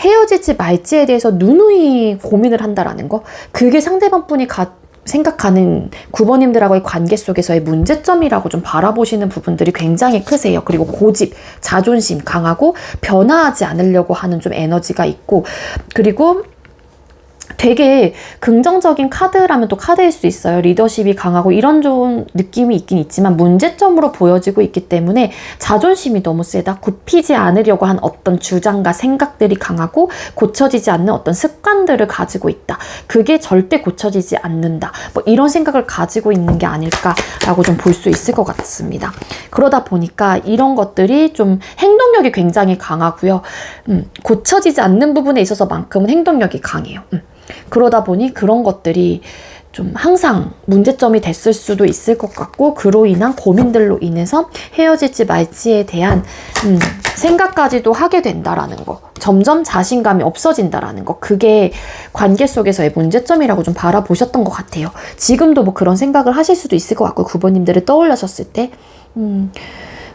A: 헤어질지 말지에 대해서 누누이 고민을 한다라는 거. 그게 상대방 분이 생각하는 9번님들하고의 관계 속에서의 문제점이라고 좀 바라보시는 부분들이 굉장히 크세요. 그리고 고집, 자존심 강하고 변화하지 않으려고 하는 좀 에너지가 있고, 그리고 되게 긍정적인 카드라면 또 카드일 수 있어요. 리더십이 강하고 이런 좋은 느낌이 있긴 있지만 문제점으로 보여지고 있기 때문에 자존심이 너무 세다. 굽히지 않으려고 한 어떤 주장과 생각들이 강하고 고쳐지지 않는 어떤 습관들을 가지고 있다. 그게 절대 고쳐지지 않는다. 뭐 이런 생각을 가지고 있는 게 아닐까라고 좀 볼 수 있을 것 같습니다. 그러다 보니까 이런 것들이 좀 행동력이 굉장히 강하고요. 고쳐지지 않는 부분에 있어서만큼은 행동력이 강해요. 그러다 보니 그런 것들이 좀 항상 문제점이 됐을 수도 있을 것 같고, 그로 인한 고민들로 인해서 헤어질지 말지에 대한 생각까지도 하게 된다라는 거, 점점 자신감이 없어진다라는 거, 그게 관계 속에서의 문제점이라고 좀 바라보셨던 것 같아요. 지금도 뭐 그런 생각을 하실 수도 있을 것 같고, 9번님들을 떠올리셨을 때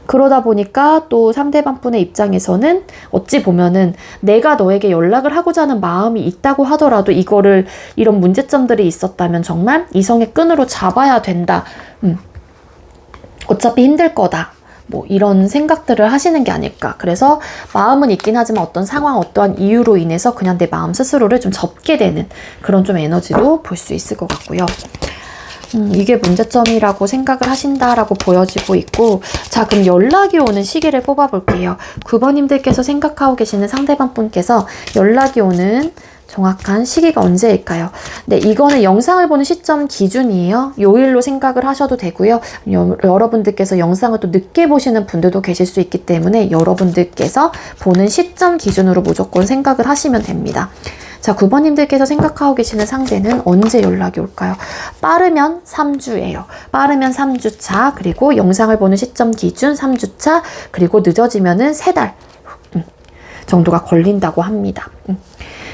A: 그러다 보니까 또 상대방 분의 입장에서는 어찌 보면은 내가 너에게 연락을 하고자 하는 마음이 있다고 하더라도 이런 문제점들이 있었다면 정말 이성의 끈으로 잡아야 된다. 어차피 힘들 거다. 뭐 이런 생각들을 하시는 게 아닐까. 그래서 마음은 있긴 하지만 어떤 상황, 어떠한 이유로 인해서 그냥 내 마음 스스로를 좀 접게 되는 그런 좀 에너지도 볼 수 있을 것 같고요. 이게 문제점이라고 생각을 하신다라고 보여지고 있고, 자, 그럼 연락이 오는 시기를 뽑아볼게요. 9번님들께서 생각하고 계시는 상대방 분께서 연락이 오는 정확한 시기가 언제일까요? 네, 이거는 영상을 보는 시점 기준이에요. 요일로 생각을 하셔도 되고요. 여러분들께서 영상을 또 늦게 보시는 분들도 계실 수 있기 때문에 여러분들께서 보는 시점 기준으로 무조건 생각을 하시면 됩니다. 자, 9번님들께서 생각하고 계시는 상대는 언제 연락이 올까요? 빠르면 3주예요. 빠르면 3주차, 그리고 영상을 보는 시점 기준 3주차, 그리고 늦어지면은 3달 정도가 걸린다고 합니다.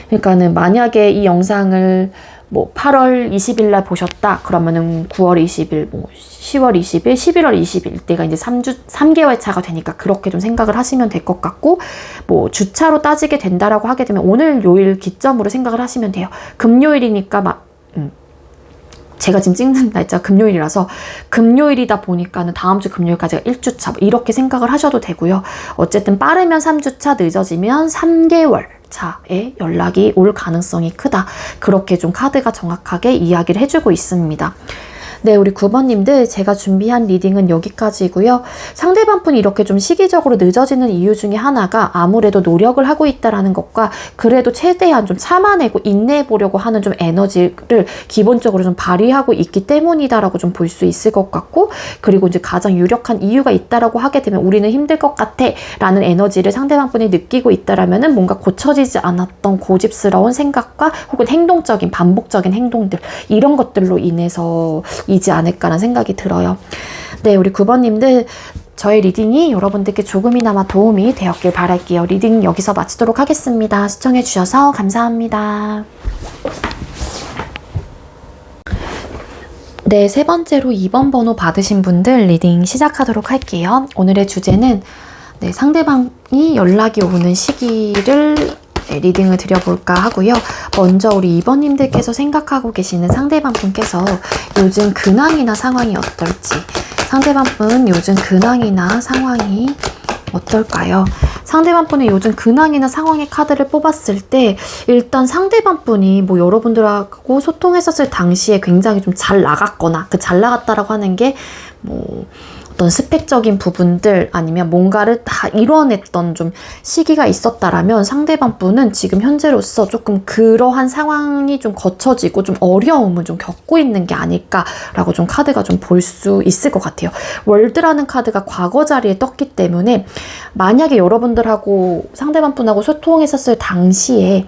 A: 그러니까는 만약에 이 영상을 뭐 8월 20일 날 보셨다 그러면은 9월 20일, 뭐 10월 20일, 11월 20일 이때가 이제 3개월 차가 되니까 그렇게 좀 생각을 하시면 될 것 같고, 뭐 주차로 따지게 된다라고 하게 되면 오늘 요일 기점으로 생각을 하시면 돼요. 금요일이니까 제가 지금 찍는 날짜가 금요일이라서 금요일이다 보니까는 다음 주 금요일까지가 1주차 이렇게 생각을 하셔도 되고요. 어쨌든 빠르면 3주차, 늦어지면 3개월 차에 연락이 올 가능성이 크다. 그렇게 좀 카드가 정확하게 이야기를 해주고 있습니다. 네, 우리 9번님들 제가 준비한 리딩은 여기까지고요. 상대방 분이 이렇게 좀 시기적으로 늦어지는 이유 중에 하나가 아무래도 노력을 하고 있다라는 것과, 그래도 최대한 좀 참아내고 인내해 보려고 하는 좀 에너지를 기본적으로 좀 발휘하고 있기 때문이다라고 좀 볼 수 있을 것 같고, 그리고 이제 가장 유력한 이유가 있다라고 하게 되면 우리는 힘들 것 같아 라는 에너지를 상대방 분이 느끼고 있다라면은 뭔가 고쳐지지 않았던 고집스러운 생각과 혹은 행동적인 반복적인 행동들, 이런 것들로 인해서 이지 않을까라는 생각이 들어요. 네, 우리 9번님들 저의 리딩이 여러분들께 조금이나마 도움이 되었길 바랄게요. 리딩 여기서 마치도록 하겠습니다. 시청해주셔서 감사합니다. 네, 세 번째로 2번 번호 받으신 분들 리딩 시작하도록 할게요. 오늘의 주제는 상대방이 연락이 오는 시기를 리딩을 드려볼까 하고요. 먼저 우리 2번님들께서 생각하고 계시는 상대방 분께서 요즘 근황이나 상황이 어떨지, 상대방 분 요즘 근황이나 상황이 어떨까요? 상대방 분의 요즘 근황이나 상황의 카드를 뽑았을 때 일단 상대방 분이 뭐 여러분들하고 소통했었을 당시에 굉장히 좀 잘 나갔거나, 그 잘 나갔다라고 하는 게 뭐 어떤 스펙적인 부분들 아니면 뭔가를 다 이뤄냈던 좀 시기가 있었다라면 상대방 분은 지금 현재로서 조금 그러한 상황이 좀 거쳐지고 좀 어려움을 좀 겪고 있는 게 아닐까라고 좀 카드가 좀 볼 수 있을 것 같아요. 월드라는 카드가 과거 자리에 떴기 때문에 만약에 여러분들하고 상대방 분하고 소통했었을 당시에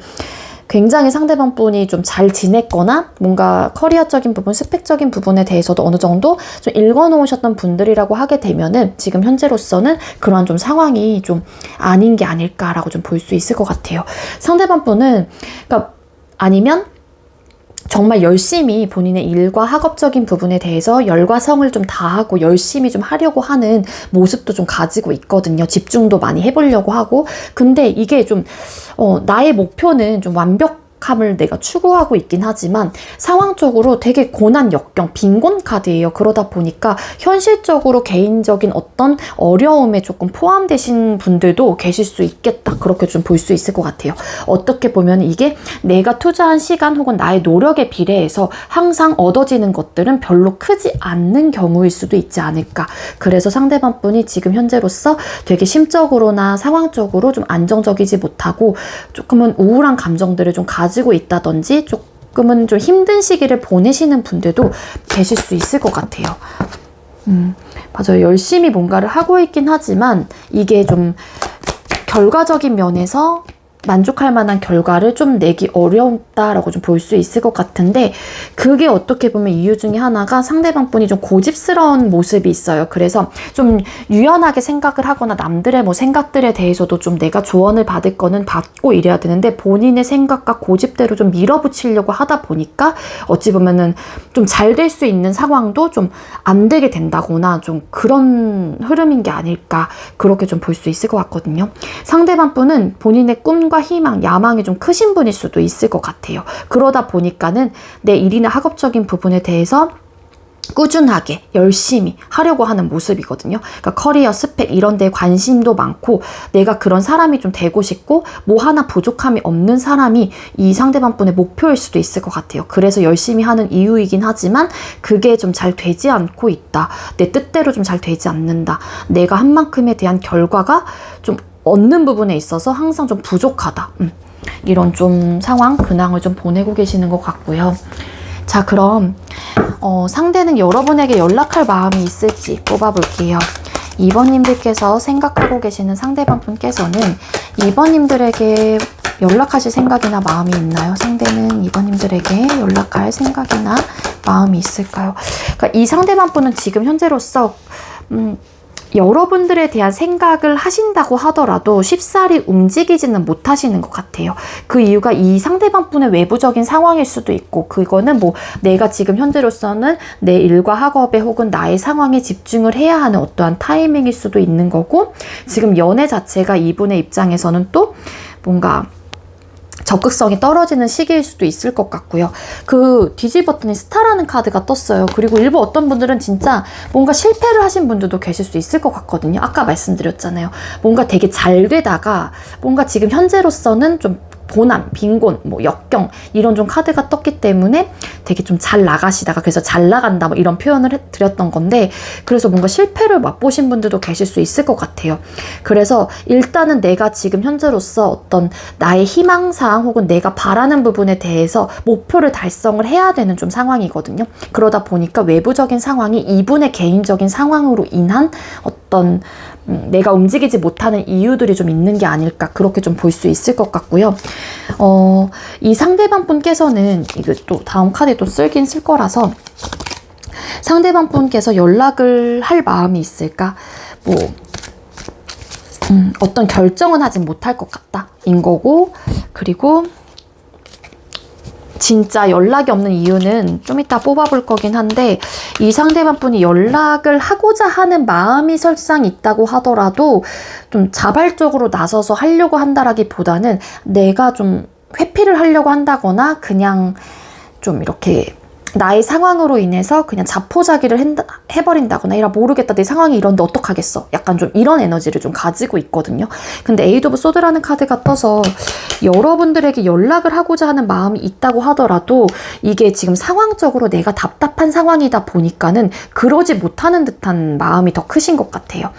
A: 굉장히 상대방 분이 좀 잘 지냈거나 뭔가 커리어적인 부분, 스펙적인 부분에 대해서도 어느 정도 좀 읽어놓으셨던 분들이라고 하게 되면은 지금 현재로서는 그러한 좀 상황이 좀 아닌 게 아닐까라고 좀 볼 수 있을 것 같아요. 상대방 분은, 그러니까 아니면 정말 열심히 본인의 일과 학업적인 부분에 대해서 열과 성을 좀 다하고 열심히 좀 하려고 하는 모습도 좀 가지고 있거든요. 집중도 많이 해보려고 하고. 근데 이게 좀 나의 목표는 좀 완벽함을 내가 추구하고 있긴 하지만 상황적으로 되게 고난 역경, 빈곤 카드예요. 그러다 보니까 현실적으로 개인적인 어떤 어려움에 조금 포함되신 분들도 계실 수 있겠다. 그렇게 좀 볼 수 있을 것 같아요. 어떻게 보면 이게 내가 투자한 시간 혹은 나의 노력에 비례해서 항상 얻어지는 것들은 별로 크지 않는 경우일 수도 있지 않을까. 그래서 상대방 분이 지금 현재로서 되게 심적으로나 상황적으로 좀 안정적이지 못하고 조금은 우울한 감정들을 좀 가지고 있다든지 조금은 좀 힘든 시기를 보내시는 분들도 계실 수 있을 것 같아요. 맞아요. 열심히 뭔가를 하고 있긴 하지만 이게 좀 결과적인 면에서 만족할 만한 결과를 좀 내기 어렵다라고 좀 볼 수 있을 것 같은데, 그게 어떻게 보면 이유 중에 하나가 상대방 분이 좀 고집스러운 모습이 있어요. 그래서 좀 유연하게 생각을 하거나 남들의 뭐 생각들에 대해서도 좀 내가 조언을 받을 거는 받고 이래야 되는데 본인의 생각과 고집대로 좀 밀어붙이려고 하다 보니까 어찌 보면은 좀 잘 될 수 있는 상황도 좀 안 되게 된다거나 좀 그런 흐름인 게 아닐까, 그렇게 좀 볼 수 있을 것 같거든요. 상대방 분은 본인의 꿈과 희망, 야망이 좀 크신 분일 수도 있을 것 같아요. 그러다 보니까는 내 일이나 학업적인 부분에 대해서 꾸준하게 열심히 하려고 하는 모습이거든요. 그러니까 커리어, 스펙 이런 데에 관심도 많고 내가 그런 사람이 좀 되고 싶고 뭐 하나 부족함이 없는 사람이 이 상대방 분의 목표일 수도 있을 것 같아요. 그래서 열심히 하는 이유이긴 하지만 그게 좀 잘 되지 않고 있다. 내 뜻대로 좀 잘 되지 않는다. 내가 한 만큼에 대한 결과가 좀 얻는 부분에 있어서 항상 좀 부족하다. 이런 좀 상황, 근황을 좀 보내고 계시는 것 같고요. 자, 그럼 상대는 여러분에게 연락할 마음이 있을지 뽑아볼게요. 2번님들께서 생각하고 계시는 상대방 분께서는 2번님들에게 연락하실 생각이나 마음이 있나요? 상대는 2번님들에게 연락할 생각이나 마음이 있을까요? 그러니까 이 상대방 분은 지금 현재로서 여러분들에 대한 생각을 하신다고 하더라도 쉽사리 움직이지는 못하시는 것 같아요. 그 이유가 이 상대방 분의 외부적인 상황일 수도 있고, 그거는 뭐 내가 지금 현재로서는 내 일과 학업에 혹은 나의 상황에 집중을 해야 하는 어떠한 타이밍일 수도 있는 거고, 지금 연애 자체가 이분의 입장에서는 또 뭔가 적극성이 떨어지는 시기일 수도 있을 것 같고요. 그 뒤집었더니 스타라는 카드가 떴어요. 그리고 일부 어떤 분들은 진짜 뭔가 실패를 하신 분들도 계실 수 있을 것 같거든요. 아까 말씀드렸잖아요. 뭔가 되게 잘 되다가 뭔가 지금 현재로서는 좀 고난, 빈곤, 뭐 역경 이런 좀 카드가 떴기 때문에 되게 좀 잘 나가시다가 그래서 잘 나간다 뭐 이런 표현을 드렸던 건데, 그래서 뭔가 실패를 맛보신 분들도 계실 수 있을 것 같아요. 그래서 일단은 내가 지금 현재로서 어떤 나의 희망사항 혹은 내가 바라는 부분에 대해서 목표를 달성을 해야 되는 좀 상황이거든요. 그러다 보니까 외부적인 상황이 이분의 개인적인 상황으로 인한 어떤 내가 움직이지 못하는 이유들이 좀 있는 게 아닐까, 그렇게 좀 볼 수 있을 것 같고요. 이 상대방 분께서는 이거 또 다음 카드에 또 쓸긴 쓸 거라서 상대방 분께서 연락을 할 마음이 있을까? 뭐 어떤 결정은 하진 못할 것 같다 인 거고, 그리고 진짜 연락이 없는 이유는 좀 이따 뽑아볼 거긴 한데, 이 상대방 분이 연락을 하고자 하는 마음이 설상 있다고 하더라도 좀 자발적으로 나서서 하려고 한다라기보다는 내가 좀 회피를 하려고 한다거나 그냥 좀 이렇게 나의 상황으로 인해서 그냥 자포자기를 해버린다거나, 이라 모르겠다, 내 상황이 이런데 어떡하겠어, 약간 좀 이런 에너지를 좀 가지고 있거든요. 근데 에이드 오브 소드라는 카드가 떠서 여러분들에게 연락을 하고자 하는 마음이 있다고 하더라도 이게 지금 상황적으로 내가 답답한 상황이다 보니까는 그러지 못하는 듯한 마음이 더 크신 것 같아요.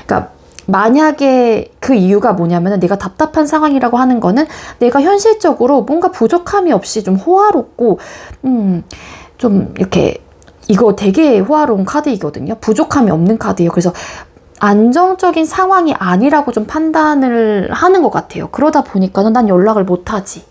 A: 그러니까 만약에 그 이유가 뭐냐면은, 내가 답답한 상황이라고 하는 거는 내가 현실적으로 뭔가 부족함이 없이 좀 호화롭고, 좀 이렇게, 이거 되게 호화로운 카드이거든요. 부족함이 없는 카드예요. 그래서 안정적인 상황이 아니라고 좀 판단을 하는 것 같아요. 그러다 보니까는 난 연락을 못하지,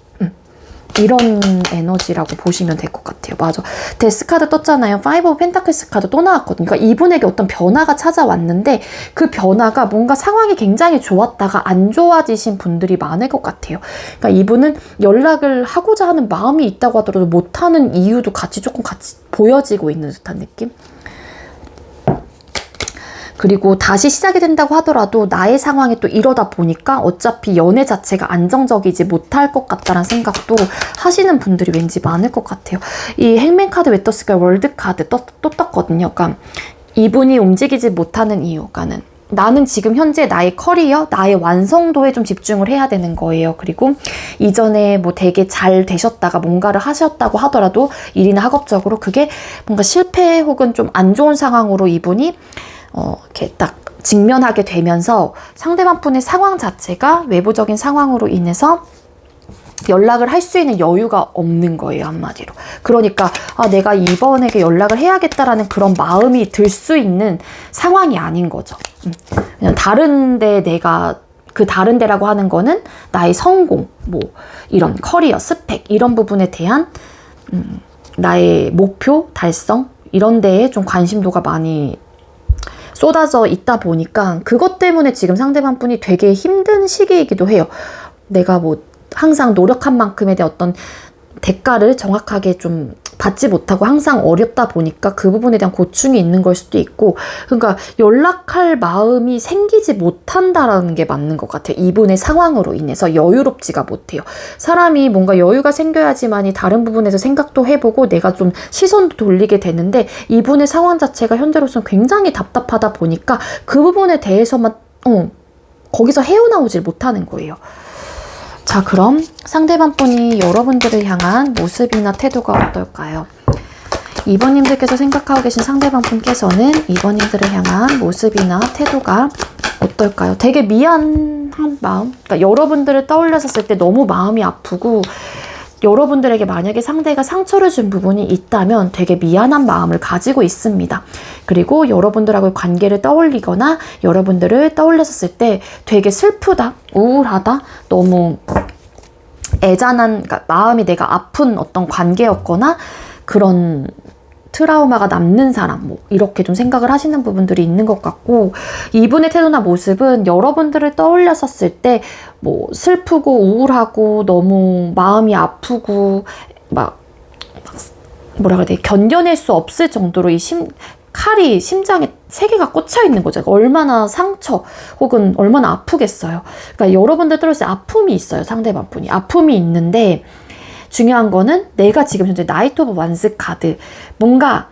A: 이런 에너지라고 보시면 될 것 같아요. 맞아. 데스 카드 떴잖아요. 파이브 오브 펜타클스 카드 또 나왔거든요. 그러니까 이분에게 어떤 변화가 찾아왔는데, 그 변화가 뭔가 상황이 굉장히 좋았다가 안 좋아지신 분들이 많을 것 같아요. 그러니까 이분은 연락을 하고자 하는 마음이 있다고 하더라도 못하는 이유도 조금 같이 보여지고 있는 듯한 느낌? 그리고 다시 시작이 된다고 하더라도 나의 상황이 또 이러다 보니까 어차피 연애 자체가 안정적이지 못할 것 같다는 생각도 하시는 분들이 왠지 많을 것 같아요. 이 행맨 카드 왜 떴을까요? 월드 카드 또 떴거든요. 그러니까 이분이 움직이지 못하는 이유가는, 나는 지금 현재 나의 커리어, 나의 완성도에 좀 집중을 해야 되는 거예요. 그리고 이전에 뭐 되게 잘 되셨다가 뭔가를 하셨다고 하더라도 일이나 학업적으로 그게 뭔가 실패 혹은 좀 안 좋은 상황으로 이분이 이렇게 딱 직면하게 되면서 상대방 분의 상황 자체가 외부적인 상황으로 인해서 연락을 할 수 있는 여유가 없는 거예요, 한마디로. 그러니까 내가 이번에게 연락을 해야겠다라는 그런 마음이 들 수 있는 상황이 아닌 거죠. 그냥 다른데, 내가 그 다른 데라고 하는 거는 나의 성공, 뭐 이런 커리어, 스펙 이런 부분에 대한 나의 목표 달성, 이런 데에 좀 관심도가 많이 쏟아져 있다 보니까 그것 때문에 지금 상대방 분이 되게 힘든 시기이기도 해요. 내가 뭐 항상 노력한 만큼에 대한 어떤 대가를 정확하게 좀 받지 못하고 항상 어렵다 보니까 그 부분에 대한 고충이 있는 걸 수도 있고, 그러니까 연락할 마음이 생기지 못한다라는 게 맞는 것 같아요. 이분의 상황으로 인해서 여유롭지가 못해요. 사람이 뭔가 여유가 생겨야지만이 다른 부분에서 생각도 해보고 내가 좀 시선도 돌리게 되는데, 이분의 상황 자체가 현재로서는 굉장히 답답하다 보니까 그 부분에 대해서만 거기서 헤어나오질 못하는 거예요. 자, 그럼 상대방 분이 여러분들을 향한 모습이나 태도가 어떨까요? 2번님들께서 생각하고 계신 상대방 분께서는 2번님들을 향한 모습이나 태도가 어떨까요? 되게 미안한 마음? 그러니까 여러분들을 떠올렸을 때 너무 마음이 아프고, 여러분들에게 만약에 상대가 상처를 준 부분이 있다면 되게 미안한 마음을 가지고 있습니다. 그리고 여러분들하고의 관계를 떠올리거나 여러분들을 떠올렸을 때 되게 슬프다, 우울하다, 너무 애잔한, 그러니까 마음이 내가 아픈 어떤 관계였거나 그런 트라우마가 남는 사람, 뭐 이렇게 좀 생각을 하시는 부분들이 있는 것 같고, 이분의 태도나 모습은 여러분들을 떠올렸었을 때 뭐 슬프고 우울하고 너무 마음이 아프고 막 뭐라 그래야 돼, 견뎌낼 수 없을 정도로 칼이 심장에 3개가 꽂혀 있는 거죠. 얼마나 상처 혹은 얼마나 아프겠어요. 그러니까 여러분들 떨어질 때 아픔이 있어요. 상대방 분이 아픔이 있는데, 중요한 거는 내가 지금 현재 나이트 오브 완스 카드, 뭔가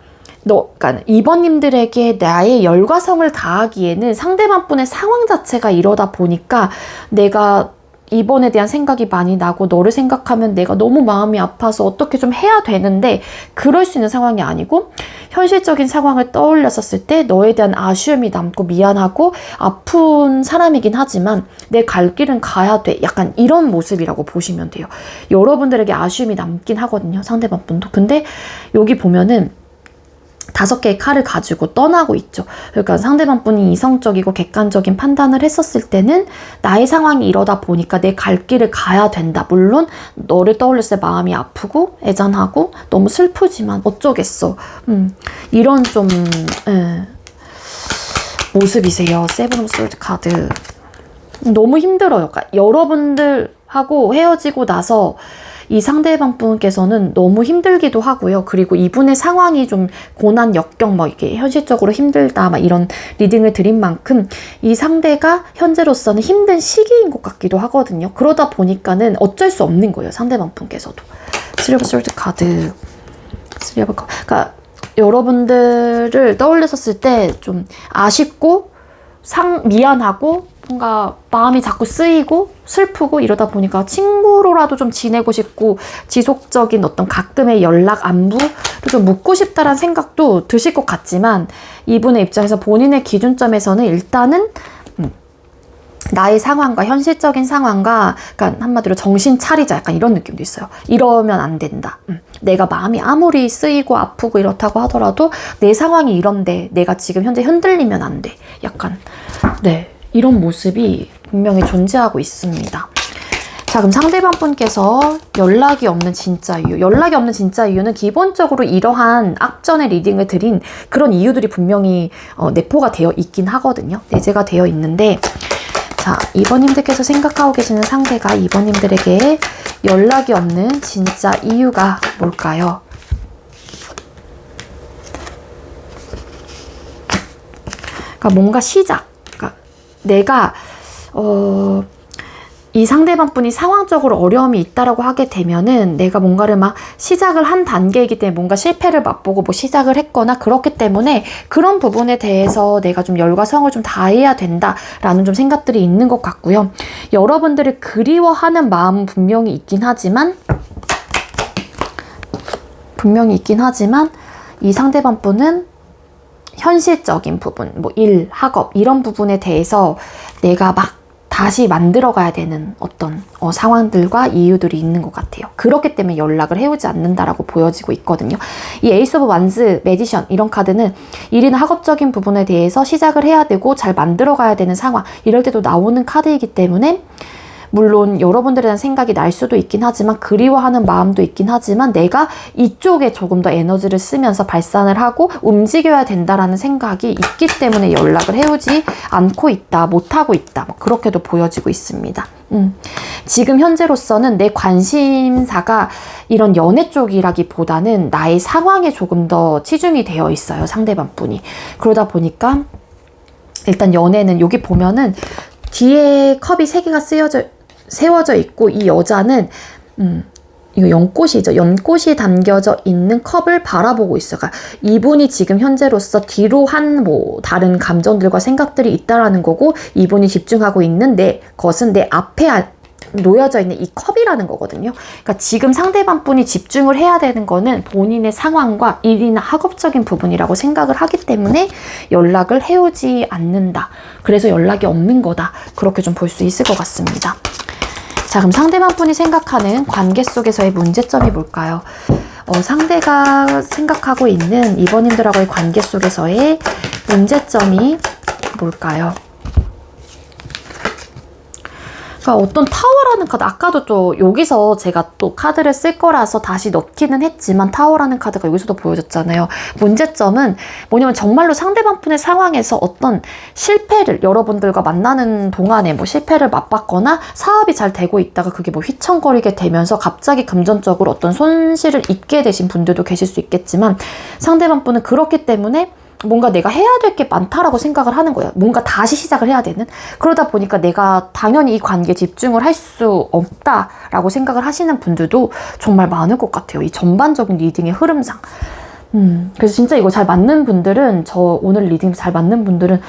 A: 그러니까 2번님들에게 나의 열과성을 다하기에는 상대방 분의 상황 자체가 이러다 보니까 내가 이번에 대한 생각이 많이 나고 너를 생각하면 내가 너무 마음이 아파서 어떻게 좀 해야 되는데 그럴 수 있는 상황이 아니고, 현실적인 상황을 떠올렸었을 때 너에 대한 아쉬움이 남고 미안하고 아픈 사람이긴 하지만 내 갈 길은 가야 돼, 약간 이런 모습이라고 보시면 돼요. 여러분들에게 아쉬움이 남긴 하거든요, 상대방 분도. 근데 여기 보면은 5개의 칼을 가지고 떠나고 있죠. 그러니까 상대방 분이 이성적이고 객관적인 판단을 했었을 때는 나의 상황이 이러다 보니까 내 갈 길을 가야 된다. 물론 너를 떠올렸을 때 마음이 아프고 애잔하고 너무 슬프지만 어쩌겠어. 이런 좀 모습이세요. 세븐 오브 소드 카드. 너무 힘들어요. 그러니까 여러분들하고 헤어지고 나서 이 상대방 분께서는 너무 힘들기도 하고요. 그리고 이분의 상황이 좀 고난, 역경, 뭐 이게 현실적으로 힘들다, 막 이런 리딩을 드린 만큼 이 상대가 현재로서는 힘든 시기인 것 같기도 하거든요. 그러다 보니까는 어쩔 수 없는 거예요. 상대방 분께서도. 쓰리 오브 솔드 카드. 쓰리 오브 카드. 그러니까 여러분들을 떠올렸었을 때 좀 아쉽고 미안하고 뭔가 마음이 자꾸 쓰이고 슬프고 이러다 보니까 친구로라도 좀 지내고 싶고 지속적인 어떤 가끔의 연락 안부를 좀 묻고 싶다라는 생각도 드실 것 같지만 이분의 입장에서 본인의 기준점에서는 일단은 나의 상황과 현실적인 상황과 그러니까 한마디로 정신 차리자 약간 이런 느낌도 있어요. 이러면 안 된다. 내가 마음이 아무리 쓰이고 아프고 이렇다고 하더라도 내 상황이 이런데 내가 지금 현재 흔들리면 안 돼. 약간 네 이런 모습이 분명히 존재하고 있습니다. 자, 그럼 상대방 분께서 연락이 없는 진짜 이유. 연락이 없는 진짜 이유는 기본적으로 이러한 앞전에 리딩을 드린 그런 이유들이 분명히 내포가 되어 있긴 하거든요. 내재가 되어 있는데 자, 2번님들께서 생각하고 계시는 상대가 2번님들에게 연락이 없는 진짜 이유가 뭘까요? 그러니까 뭔가 시작. 그러니까 내가 이 상대방 분이 상황적으로 어려움이 있다라고 하게 되면은 내가 뭔가를 막 시작을 한 단계이기 때문에 뭔가 실패를 맛보고 뭐 시작을 했거나 그렇기 때문에 그런 부분에 대해서 내가 좀 열과 성을 좀 다해야 된다라는 좀 생각들이 있는 것 같고요. 여러분들을 그리워하는 마음은 분명히 있긴 하지만 이 상대방 분은 현실적인 부분, 뭐 일, 학업 이런 부분에 대해서 내가 막 다시 만들어가야 되는 어떤 상황들과 이유들이 있는 것 같아요. 그렇기 때문에 연락을 해오지 않는다라고 보여지고 있거든요. 이 에이스 오브 완스, 매지션 이런 카드는 일이나 학업적인 부분에 대해서 시작을 해야 되고 잘 만들어가야 되는 상황 이럴 때도 나오는 카드이기 때문에 물론 여러분들에 대한 생각이 날 수도 있긴 하지만 그리워하는 마음도 있긴 하지만 내가 이쪽에 조금 더 에너지를 쓰면서 발산을 하고 움직여야 된다라는 생각이 있기 때문에 연락을 해오지 않고 있다, 못하고 있다 뭐 그렇게도 보여지고 있습니다. 지금 현재로서는 내 관심사가 이런 연애 쪽이라기보다는 나의 상황에 조금 더 치중이 되어 있어요. 상대방 분이. 그러다 보니까 일단 연애는 여기 보면은 뒤에 컵이 3개가 세워져 있고 이 여자는 이거 연꽃이죠. 연꽃이 담겨져 있는 컵을 바라보고 있어요. 그러니까 이분이 지금 현재로서 뒤로 한 뭐 다른 감정들과 생각들이 있다라는 거고 이분이 집중하고 있는 내 것은 내 앞에 놓여져 있는 이 컵이라는 거거든요. 그러니까 지금 상대방 분이 집중을 해야 되는 거는 본인의 상황과 일이나 학업적인 부분이라고 생각을 하기 때문에 연락을 해오지 않는다. 그래서 연락이 없는 거다. 그렇게 좀 볼 수 있을 것 같습니다. 자, 그럼 상대방 분이 생각하는 관계 속에서의 문제점이 뭘까요? 상대가 생각하고 있는 이번님들하고의 관계 속에서의 문제점이 뭘까요? 그러니까 어떤 타워라는 카드, 아까도 또 여기서 제가 또 카드를 쓸 거라서 다시 넣기는 했지만 타워라는 카드가 여기서도 보여졌잖아요. 문제점은 뭐냐면 정말로 상대방 분의 상황에서 어떤 실패를 여러분들과 만나는 동안에 뭐 실패를 맛봤거나 사업이 잘 되고 있다가 그게 뭐 휘청거리게 되면서 갑자기 금전적으로 어떤 손실을 입게 되신 분들도 계실 수 있겠지만 상대방 분은 그렇기 때문에 뭔가 내가 해야 될 게 많다라고 생각을 하는 거예요. 뭔가 다시 시작을 해야 되는. 그러다 보니까 내가 당연히 이 관계에 집중을 할 수 없다라고 생각을 하시는 분들도 정말 많을 것 같아요. 이 전반적인 리딩의 흐름상. 그래서 진짜 이거 잘 맞는 분들은, 저 오늘 리딩 잘 맞는 분들은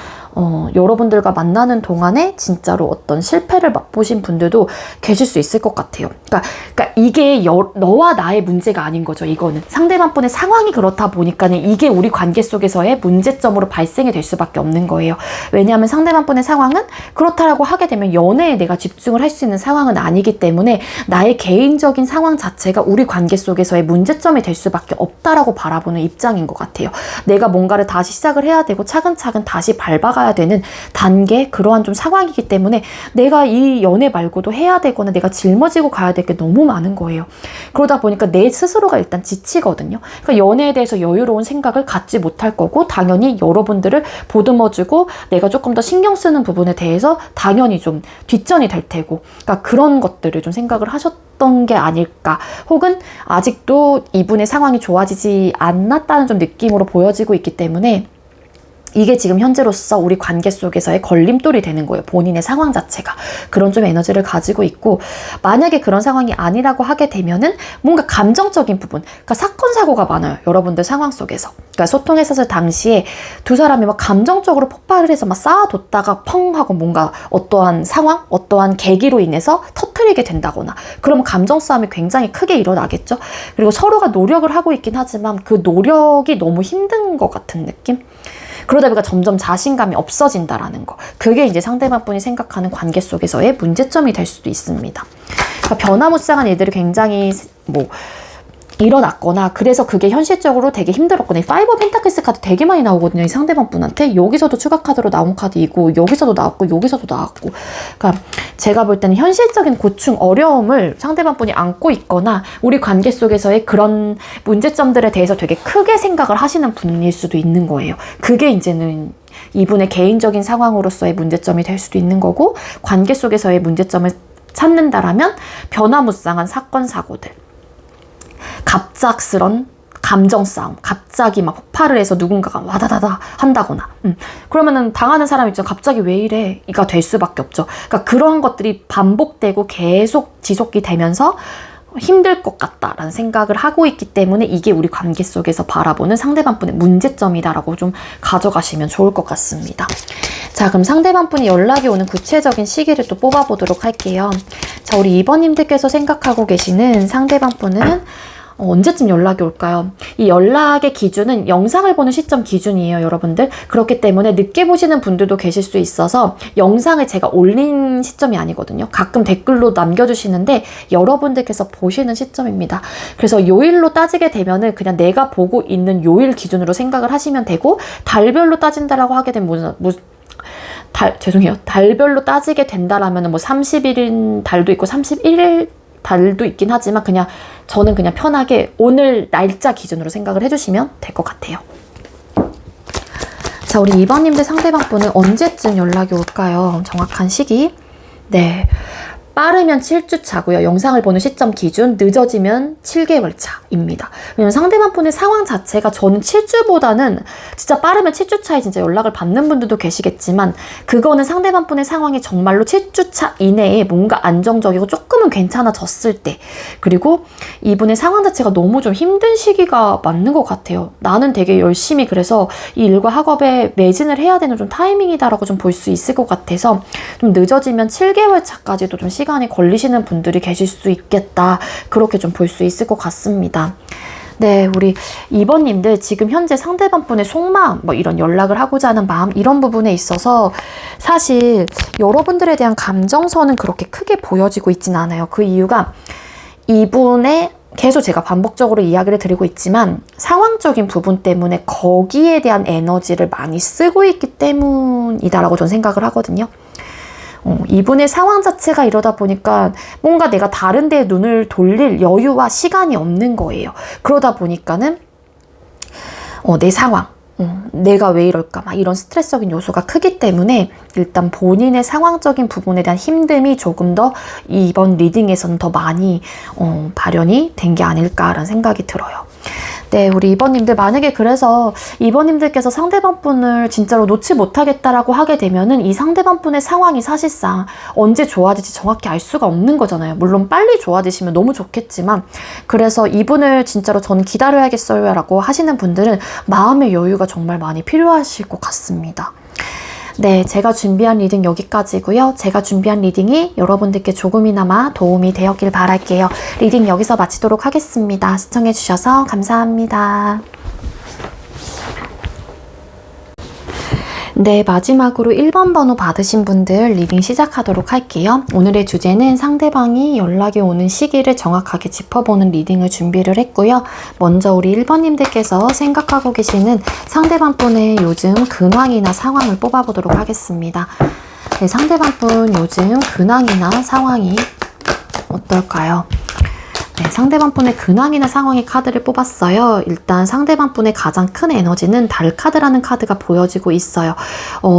A: 여러분들과 만나는 동안에 진짜로 어떤 실패를 맛보신 분들도 계실 수 있을 것 같아요. 그러니까 이게 너와 나의 문제가 아닌 거죠. 이거는 상대방 분의 상황이 그렇다 보니까는 이게 우리 관계 속에서의 문제점으로 발생이 될 수밖에 없는 거예요. 왜냐하면 상대방 분의 상황은 그렇다라고 하게 되면 연애에 내가 집중을 할 수 있는 상황은 아니기 때문에 나의 개인적인 상황 자체가 우리 관계 속에서의 문제점이 될 수밖에 없다라고 바라보는 입장인 것 같아요. 내가 뭔가를 다시 시작을 해야 되고 차근차근 다시 밟아가야 넘어가야 되는 단계, 그러한 좀 상황이기 때문에 내가 이 연애 말고도 해야 되거나 내가 짊어지고 가야 될 게 너무 많은 거예요. 그러다 보니까 내 스스로가 일단 지치거든요. 그러니까 연애에 대해서 여유로운 생각을 갖지 못할 거고, 당연히 여러분들을 보듬어주고 내가 조금 더 신경 쓰는 부분에 대해서 당연히 좀 뒷전이 될 테고, 그러니까 그런 것들을 좀 생각을 하셨던 게 아닐까, 혹은 아직도 이분의 상황이 좋아지지 않았다는 좀 느낌으로 보여지고 있기 때문에 이게 지금 현재로서 우리 관계 속에서의 걸림돌이 되는 거예요. 본인의 상황 자체가. 그런 좀 에너지를 가지고 있고, 만약에 그런 상황이 아니라고 하게 되면은 뭔가 감정적인 부분, 그러니까 사건, 사고가 많아요. 여러분들 상황 속에서. 그러니까 소통했었을 당시에 두 사람이 막 감정적으로 폭발을 해서 막 쌓아뒀다가 펑 하고 뭔가 어떠한 상황, 어떠한 계기로 인해서 터트리게 된다거나, 그러면 감정 싸움이 굉장히 크게 일어나겠죠. 그리고 서로가 노력을 하고 있긴 하지만 그 노력이 너무 힘든 것 같은 느낌? 그러다 보니까 점점 자신감이 없어진다라는 거. 그게 이제 상대방 분이 생각하는 관계 속에서의 문제점이 될 수도 있습니다. 그러니까 변화무쌍한 일들이 굉장히 일어났거나, 그래서 그게 현실적으로 되게 힘들었거나, 이 파이브 펜타클스 카드 되게 많이 나오거든요. 이 상대방 분한테. 여기서도 추가 카드로 나온 카드이고, 여기서도 나왔고, 여기서도 나왔고. 그러니까 제가 볼 때는 현실적인 고충, 어려움을 상대방 분이 안고 있거나, 우리 관계 속에서의 그런 문제점들에 대해서 되게 크게 생각을 하시는 분일 수도 있는 거예요. 그게 이제는 이분의 개인적인 상황으로서의 문제점이 될 수도 있는 거고, 관계 속에서의 문제점을 찾는다라면 변화무쌍한 사건, 사고들, 갑작스런 감정 싸움, 갑자기 막 폭발을 해서 누군가가 와다다다 한다거나, 그러면은 당하는 사람 입장 갑자기 왜 이래? 이가 될 수밖에 없죠. 그러니까 그러한 것들이 반복되고 계속 지속이 되면서 힘들 것 같다라는 생각을 하고 있기 때문에 이게 우리 관계 속에서 바라보는 상대방 분의 문제점이다라고 좀 가져가시면 좋을 것 같습니다. 자, 그럼 상대방 분이 연락이 오는 구체적인 시기를 또 뽑아보도록 할게요. 자, 우리 2번님들께서 생각하고 계시는 상대방 분은 언제쯤 연락이 올까요? 이 연락의 기준은 영상을 보는 시점 기준이에요, 여러분들. 그렇기 때문에 늦게 보시는 분들도 계실 수 있어서 영상을 제가 올린 시점이 아니거든요. 가끔 댓글로 남겨주시는데 여러분들께서 보시는 시점입니다. 그래서 요일로 따지게 되면은 그냥 내가 보고 있는 요일 기준으로 생각을 하시면 되고, 달별로 따진다라고 하게 되면 달별로 따지게 된다라면 30일인 달도 있고 31일 달도 있긴 하지만 저는 그냥 편하게 오늘 날짜 기준으로 생각을 해주시면 될 것 같아요. 자, 우리 2번님들 상대방 분은 언제쯤 연락이 올까요? 정확한 시기. 네. 빠르면 7주 차고요. 영상을 보는 시점 기준, 늦어지면 7개월 차입니다. 왜냐면 상대방 분의 상황 자체가 저는 7주보다는 진짜 빠르면 7주 차에 진짜 연락을 받는 분들도 계시겠지만, 그거는 상대방 분의 상황이 정말로 7주 차 이내에 뭔가 안정적이고 조금은 괜찮아졌을 때, 그리고 이분의 상황 자체가 너무 좀 힘든 시기가 맞는 것 같아요. 나는 되게 열심히 그래서 이 일과 학업에 매진을 해야 되는 좀 타이밍이다라고 좀 볼 수 있을 것 같아서, 좀 늦어지면 7개월 차까지도 좀 시간이 걸리시는 분들이 계실 수 있겠다, 그렇게 좀 볼 수 있을 것 같습니다. 네, 우리 2번님들 지금 현재 상대방 분의 속마음, 이런 연락을 하고자 하는 마음, 이런 부분에 있어서 사실 여러분들에 대한 감정선은 그렇게 크게 보여지고 있진 않아요. 그 이유가 이분의, 계속 제가 반복적으로 이야기를 드리고 있지만 상황적인 부분 때문에 거기에 대한 에너지를 많이 쓰고 있기 때문이다라고 저는 생각을 하거든요. 이분의 상황 자체가 이러다 보니까 뭔가 내가 다른 데에 눈을 돌릴 여유와 시간이 없는 거예요. 그러다 보니까는 내 상황, 내가 왜 이럴까, 이런 스트레스적인 요소가 크기 때문에 일단 본인의 상황적인 부분에 대한 힘듦이 조금 더 이번 리딩에서는 더 많이 발현이 된 게 아닐까라는 생각이 들어요. 네, 우리 2번님들 만약에 그래서 2번님들께서 상대방 분을 진짜로 놓지 못하겠다라고 하게 되면은 이 상대방 분의 상황이 사실상 언제 좋아질지 정확히 알 수가 없는 거잖아요. 물론 빨리 좋아지시면 너무 좋겠지만, 그래서 이분을 진짜로 저는 기다려야겠어요 라고 하시는 분들은 마음의 여유가 정말 많이 필요하실 것 같습니다. 네, 제가 준비한 리딩 여기까지고요. 제가 준비한 리딩이 여러분들께 조금이나마 도움이 되었길 바랄게요. 리딩 여기서 마치도록 하겠습니다. 시청해주셔서 감사합니다. 네, 마지막으로 1번 번호 받으신 분들 리딩 시작하도록 할게요. 오늘의 주제는 상대방이 연락이 오는 시기를 정확하게 짚어보는 리딩을 준비를 했고요. 먼저 우리 1번님들께서 생각하고 계시는 상대방 분의 요즘 근황이나 상황을 뽑아보도록 하겠습니다. 네, 상대방 분 요즘 근황이나 상황이 어떨까요? 네, 상대방 분의 근황이나 상황의 카드를 뽑았어요. 일단 상대방 분의 가장 큰 에너지는 달 카드라는 카드가 보여지고 있어요.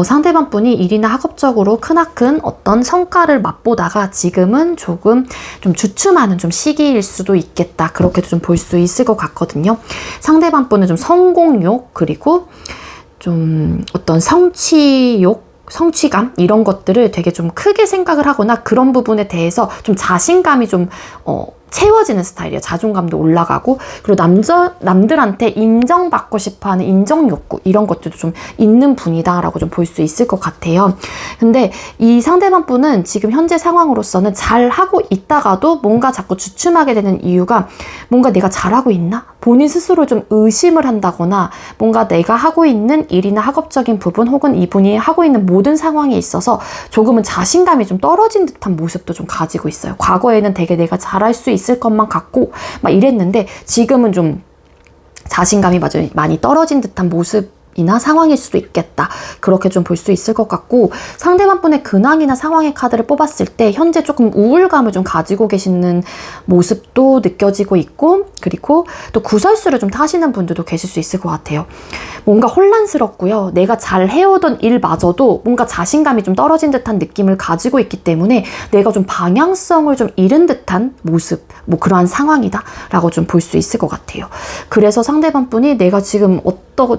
A: 상대방 분이 일이나 학업적으로 크나큰 어떤 성과를 맛보다가 지금은 조금 좀 주춤하는 좀 시기일 수도 있겠다. 그렇게도 좀 볼 수 있을 것 같거든요. 상대방 분은 좀 성공욕, 그리고 좀 어떤 성취욕, 성취감 이런 것들을 되게 좀 크게 생각을 하거나 그런 부분에 대해서 좀 자신감이 좀 채워지는 스타일이에요. 자존감도 올라가고, 그리고 남들한테 인정받고 싶어하는 인정 욕구 이런 것들도 좀 있는 분이다라고 좀 볼 수 있을 것 같아요. 근데 이 상대방 분은 지금 현재 상황으로서는 잘 하고 있다가도 뭔가 자꾸 주춤하게 되는 이유가 뭔가 내가 잘하고 있나? 본인 스스로 좀 의심을 한다거나 뭔가 내가 하고 있는 일이나 학업적인 부분 혹은 이분이 하고 있는 모든 상황에 있어서 조금은 자신감이 좀 떨어진 듯한 모습도 좀 가지고 있어요. 과거에는 되게 내가 잘할 수 있을 것만 같고 막 이랬는데 지금은 좀 자신감이 많이 떨어진 듯한 모습이나 상황일 수도 있겠다. 그렇게 좀 볼 수 있을 것 같고, 상대방 분의 근황이나 상황의 카드를 뽑았을 때 현재 조금 우울감을 좀 가지고 계시는 모습도 느껴지고 있고, 그리고 또 구설수를 좀 타시는 분들도 계실 수 있을 것 같아요. 뭔가 혼란스럽고요. 내가 잘 해오던 일마저도 뭔가 자신감이 좀 떨어진 듯한 느낌을 가지고 있기 때문에 내가 좀 방향성을 좀 잃은 듯한 모습, 뭐 그러한 상황이다 라고 좀 볼 수 있을 것 같아요. 그래서 상대방 분이 내가 지금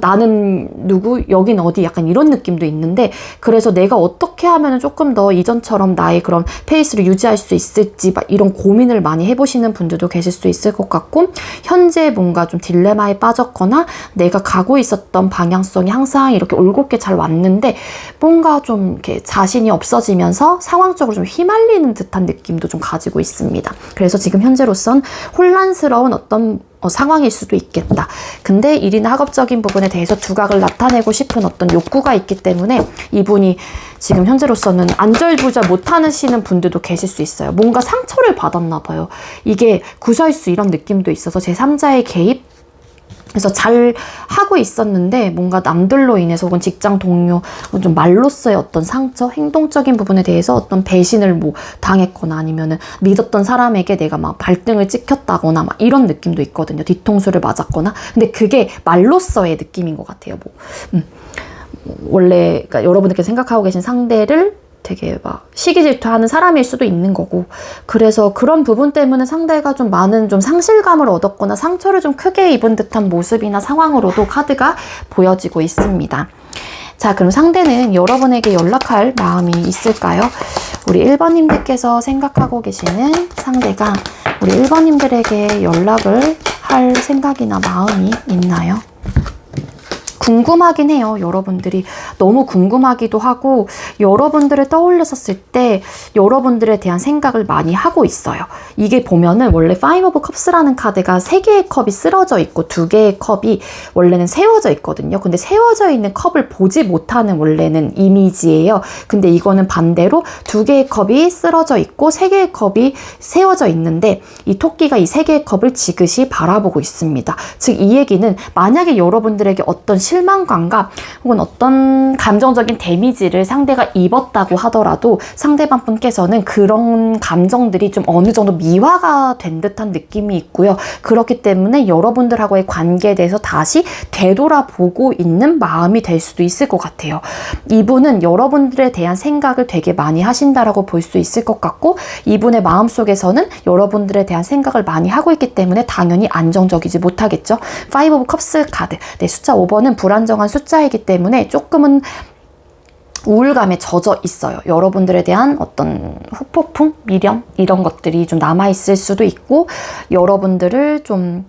A: 나는 누구, 여긴 어디, 약간 이런 느낌도 있는데, 그래서 내가 어떻게 하면 조금 더 이전처럼 나의 그런 페이스를 유지할 수 있을지 막 이런 고민을 많이 해보시는 분들도 계실 수 있을 것 같고, 현재 뭔가 좀 딜레마에 빠졌거나 내가 가고 있었던 방향성이 항상 이렇게 올곧게 잘 왔는데 뭔가 좀 이렇게 자신이 없어지면서 상황적으로 좀 휘말리는 듯한 느낌도 좀 가지고 있습니다. 그래서 지금 현재로선 혼란스러운 어떤 상황일 수도 있겠다. 근데 일이나 학업적인 부분에 대해서 두각을 나타내고 싶은 어떤 욕구가 있기 때문에 이분이 지금 현재로서는 안절부절 못하시는 분들도 계실 수 있어요. 뭔가 상처를 받았나 봐요. 이게 구설수 이런 느낌도 있어서 제3자의 개입? 그래서 잘 하고 있었는데 뭔가 남들로 인해서 혹은 직장 동료, 좀 말로서의 어떤 상처, 행동적인 부분에 대해서 어떤 배신을 뭐 당했거나 아니면은 믿었던 사람에게 내가 막 발등을 찍혔다거나 막 이런 느낌도 있거든요. 뒤통수를 맞았거나. 근데 그게 말로서의 느낌인 것 같아요. 원래 그러니까 여러분들께서 생각하고 계신 상대를 되게 막 시기 질투하는 사람일 수도 있는 거고, 그래서 그런 부분 때문에 상대가 좀 많은 좀 상실감을 얻었거나 상처를 좀 크게 입은 듯한 모습이나 상황으로도 카드가 보여지고 있습니다. 자, 그럼 상대는 여러분에게 연락할 마음이 있을까요? 우리 1번님들께서 생각하고 계시는 상대가 우리 1번님들에게 연락을 할 생각이나 마음이 있나요? 궁금하긴 해요. 여러분들이 너무 궁금하기도 하고, 여러분들을 떠올렸었을 때 여러분들에 대한 생각을 많이 하고 있어요. 이게 보면은 원래 Five of Cups라는 카드가 3개의 컵이 쓰러져 있고 2개의 컵이 원래는 세워져 있거든요. 근데 세워져 있는 컵을 보지 못하는 원래는 이미지예요. 근데 이거는 반대로 2개의 컵이 쓰러져 있고 3개의 컵이 세워져 있는데 이 토끼가 이 3개의 컵을 지그시 바라보고 있습니다. 즉 이 얘기는 만약에 여러분들에게 어떤 실망감과 혹은 어떤 감정적인 데미지를 상대가 입었다고 하더라도 상대방 분께서는 그런 감정들이 좀 어느 정도 미화가 된 듯한 느낌이 있고요. 그렇기 때문에 여러분들하고의 관계에 대해서 다시 되돌아보고 있는 마음이 될 수도 있을 것 같아요. 이분은 여러분들에 대한 생각을 되게 많이 하신다라고 볼 수 있을 것 같고, 이분의 마음속에서는 여러분들에 대한 생각을 많이 하고 있기 때문에 당연히 안정적이지 못하겠죠. Five of Cups 카드. 네, 숫자 5번은 불안정한 숫자이기 때문에 조금은 우울감에 젖어 있어요. 여러분들에 대한 어떤 후폭풍, 미련 이런 것들이 좀 남아있을 수도 있고, 여러분들을 좀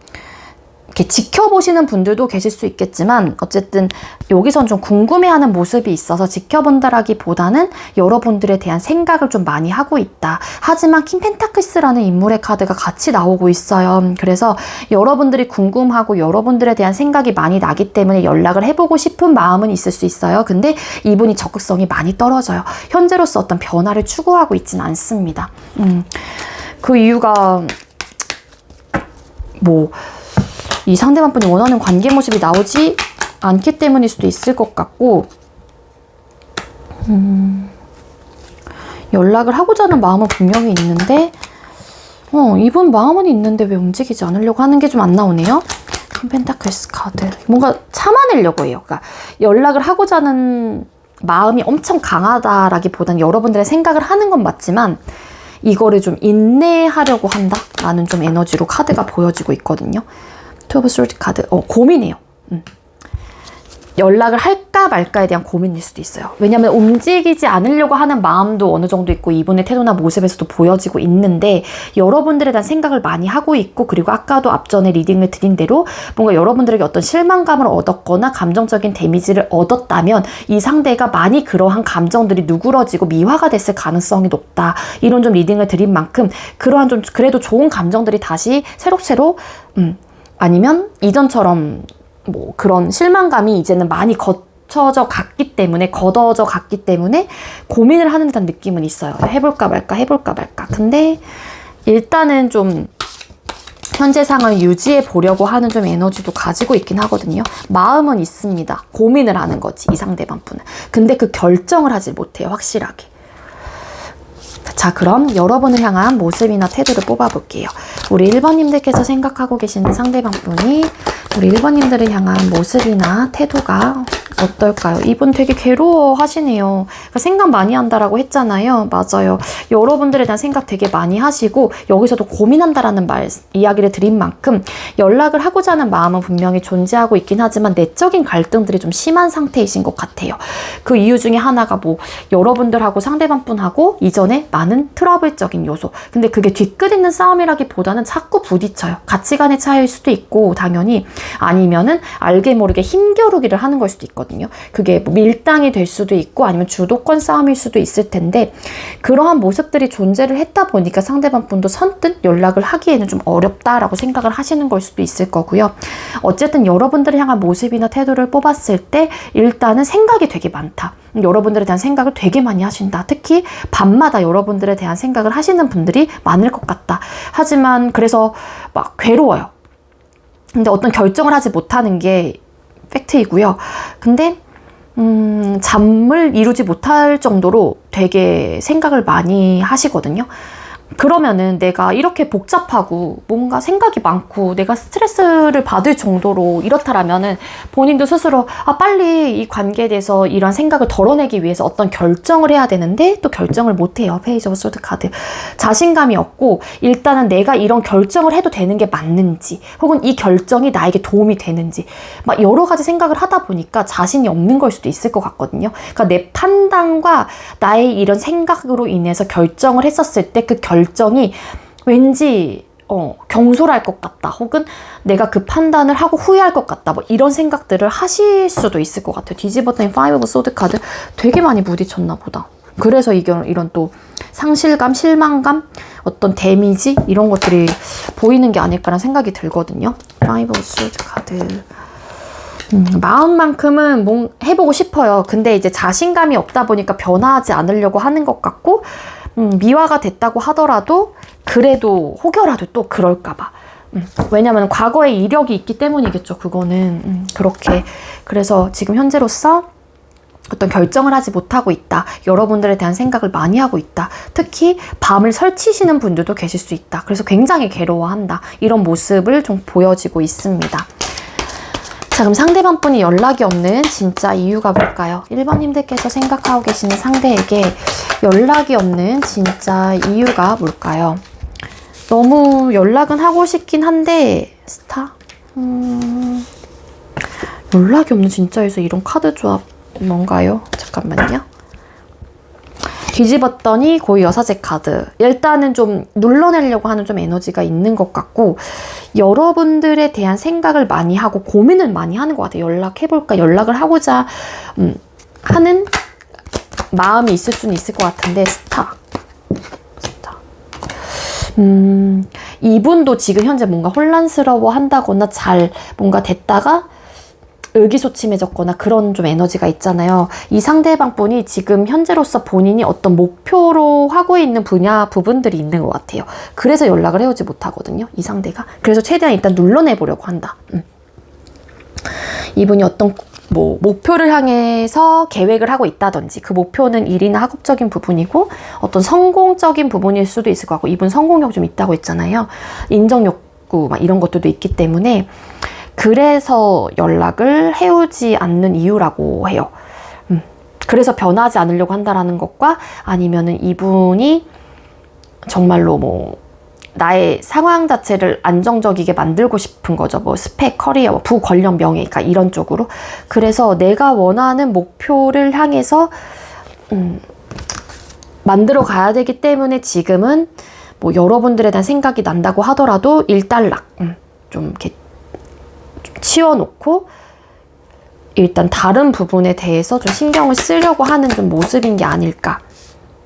A: 이렇게 지켜보시는 분들도 계실 수 있겠지만 어쨌든 여기선 좀 궁금해하는 모습이 있어서 지켜본다라기보다는 여러분들에 대한 생각을 좀 많이 하고 있다. 하지만 킹 펜타클스라는 인물의 카드가 같이 나오고 있어요. 그래서 여러분들이 궁금하고 여러분들에 대한 생각이 많이 나기 때문에 연락을 해보고 싶은 마음은 있을 수 있어요. 근데 이분이 적극성이 많이 떨어져요. 현재로서 어떤 변화를 추구하고 있진 않습니다. 그 이유가 이 상대방분이 원하는 관계 모습이 나오지 않기 때문일 수도 있을 것 같고, 연락을 하고자 하는 마음은 분명히 있는데, 이분 마음은 있는데 왜 움직이지 않으려고 하는 게 좀 안 나오네요. 펜타클스 카드. 뭔가 참아내려고 해요. 그러니까 연락을 하고자 하는 마음이 엄청 강하다라기보다는 여러분들의 생각을 하는 건 맞지만, 이거를 좀 인내하려고 한다라는 좀 에너지로 카드가 보여지고 있거든요. 투 오브 솔드 카드. 고민해요. 연락을 할까 말까에 대한 고민일 수도 있어요. 왜냐하면 움직이지 않으려고 하는 마음도 어느 정도 있고 이분의 태도나 모습에서도 보여지고 있는데 여러분들에 대한 생각을 많이 하고 있고, 그리고 아까도 앞전에 리딩을 드린 대로 뭔가 여러분들에게 어떤 실망감을 얻었거나 감정적인 데미지를 얻었다면 이 상대가 많이 그러한 감정들이 누그러지고 미화가 됐을 가능성이 높다. 이런 좀 리딩을 드린 만큼 그러한 좀 그래도 좋은 감정들이 다시 새록새록 아니면 이전처럼 그런 실망감이 이제는 많이 걷어져 갔기 때문에 고민을 하는 듯한 느낌은 있어요. 해볼까 말까. 근데 일단은 좀 현재 상황을 유지해 보려고 하는 좀 에너지도 가지고 있긴 하거든요. 마음은 있습니다. 고민을 하는 거지, 이 상대방 분은. 근데 그 결정을 하지 못해요, 확실하게. 자, 그럼 여러분을 향한 모습이나 태도를 뽑아볼게요. 우리 1번님들께서 생각하고 계시는 상대방 분이 우리 1번님들을 향한 모습이나 태도가 어떨까요? 이분 되게 괴로워 하시네요. 그러니까 생각 많이 한다라고 했잖아요. 맞아요. 여러분들에 대한 생각 되게 많이 하시고 여기서도 고민한다라는 이야기를 드린 만큼 연락을 하고자 하는 마음은 분명히 존재하고 있긴 하지만 내적인 갈등들이 좀 심한 상태이신 것 같아요. 그 이유 중에 하나가 여러분들하고 상대방 분하고 이전에 많은 트러블적인 요소. 근데 그게 뒤끝 있는 싸움이라기보다는 자꾸 부딪혀요. 가치관의 차이일 수도 있고 당연히, 아니면은 알게 모르게 힘겨루기를 하는 걸 수도 있거든요. 그게 밀당이 될 수도 있고 아니면 주도권 싸움일 수도 있을 텐데, 그러한 모습들이 존재를 했다 보니까 상대방 분도 선뜻 연락을 하기에는 좀 어렵다라고 생각을 하시는 걸 수도 있을 거고요. 어쨌든 여러분들을 향한 모습이나 태도를 뽑았을 때 일단은 생각이 되게 많다. 여러분들에 대한 생각을 되게 많이 하신다. 특히 밤마다 여러분들에 대한 생각을 하시는 분들이 많을 것 같다. 하지만 그래서 막 괴로워요. 근데 어떤 결정을 하지 못하는 게 팩트이고요. 근데 잠을 이루지 못할 정도로 되게 생각을 많이 하시거든요. 그러면은 내가 이렇게 복잡하고 뭔가 생각이 많고 내가 스트레스를 받을 정도로 이렇다라면은 본인도 스스로 빨리 이 관계에 대해서 이런 생각을 덜어내기 위해서 어떤 결정을 해야 되는데 또 결정을 못해요. 페이지 오브 소드 카드. 자신감이 없고 일단은 내가 이런 결정을 해도 되는 게 맞는지 혹은 이 결정이 나에게 도움이 되는지 막 여러 가지 생각을 하다 보니까 자신이 없는 걸 수도 있을 것 같거든요. 그러니까 내 판단과 나의 이런 생각으로 인해서 결정을 했었을 때 그 결정이 왠지 경솔할 것 같다. 혹은 내가 그 판단을 하고 후회할 것 같다. 이런 생각들을 하실 수도 있을 것 같아요. 뒤집었더니 5 오브 소드 카드 되게 많이 부딪혔나 보다. 그래서 이런 또 상실감, 실망감, 어떤 데미지 이런 것들이 보이는 게 아닐까라는 생각이 들거든요. 5 오브 소드 카드. 마음만큼은 해보고 싶어요. 근데 이제 자신감이 없다 보니까 변화하지 않으려고 하는 것 같고 미화가 됐다고 하더라도 그래도 혹여라도 또 그럴까봐. 왜냐면 과거에 이력이 있기 때문이겠죠. 그거는 그렇게. 그래서 지금 현재로서 어떤 결정을 하지 못하고 있다. 여러분들에 대한 생각을 많이 하고 있다. 특히 밤을 설치시는 분들도 계실 수 있다. 그래서 굉장히 괴로워한다. 이런 모습을 좀 보여지고 있습니다. 자, 그럼 상대방 분이 연락이 없는 진짜 이유가 뭘까요? 1번님들께서 생각하고 계시는 상대에게 연락이 없는 진짜 이유가 뭘까요? 너무 연락은 하고 싶긴 한데 스타? 연락이 없는 진짜에서 이런 카드 조합 뭔가요? 잠깐만요. 뒤집었더니 고위 여사제 카드. 일단은 좀 눌러내려고 하는 좀 에너지가 있는 것 같고 여러분들에 대한 생각을 많이 하고 고민을 많이 하는 것 같아요. 연락해볼까? 연락을 하고자 하는 마음이 있을 수는 있을 것 같은데, 스타. 이분도 지금 현재 뭔가 혼란스러워 한다거나 잘 뭔가 됐다가 의기소침해졌거나 그런 좀 에너지가 있잖아요. 이 상대방 분이 지금 현재로서 본인이 어떤 목표로 하고 있는 부분들이 있는 것 같아요. 그래서 연락을 해오지 못하거든요, 이 상대가. 그래서 최대한 일단 눌러내보려고 한다. 이분이 어떤 목표를 향해서 계획을 하고 있다든지, 그 목표는 일이나 학업적인 부분이고 어떤 성공적인 부분일 수도 있을 것 같고, 이분 성공욕 좀 있다고 했잖아요. 인정욕구 막 이런 것들도 있기 때문에 그래서 연락을 해오지 않는 이유라고 해요. 그래서 변하지 않으려고 한다라는 것과, 아니면은 이분이 정말로 나의 상황 자체를 안정적이게 만들고 싶은 거죠. 스펙, 커리어, 부, 권력, 명예, 그러니까 이런 쪽으로. 그래서 내가 원하는 목표를 향해서 만들어 가야 되기 때문에 지금은 여러분들에 대한 생각이 난다고 하더라도 일단락 좀 이렇게 치워놓고 일단 다른 부분에 대해서 좀 신경을 쓰려고 하는 좀 모습인 게 아닐까.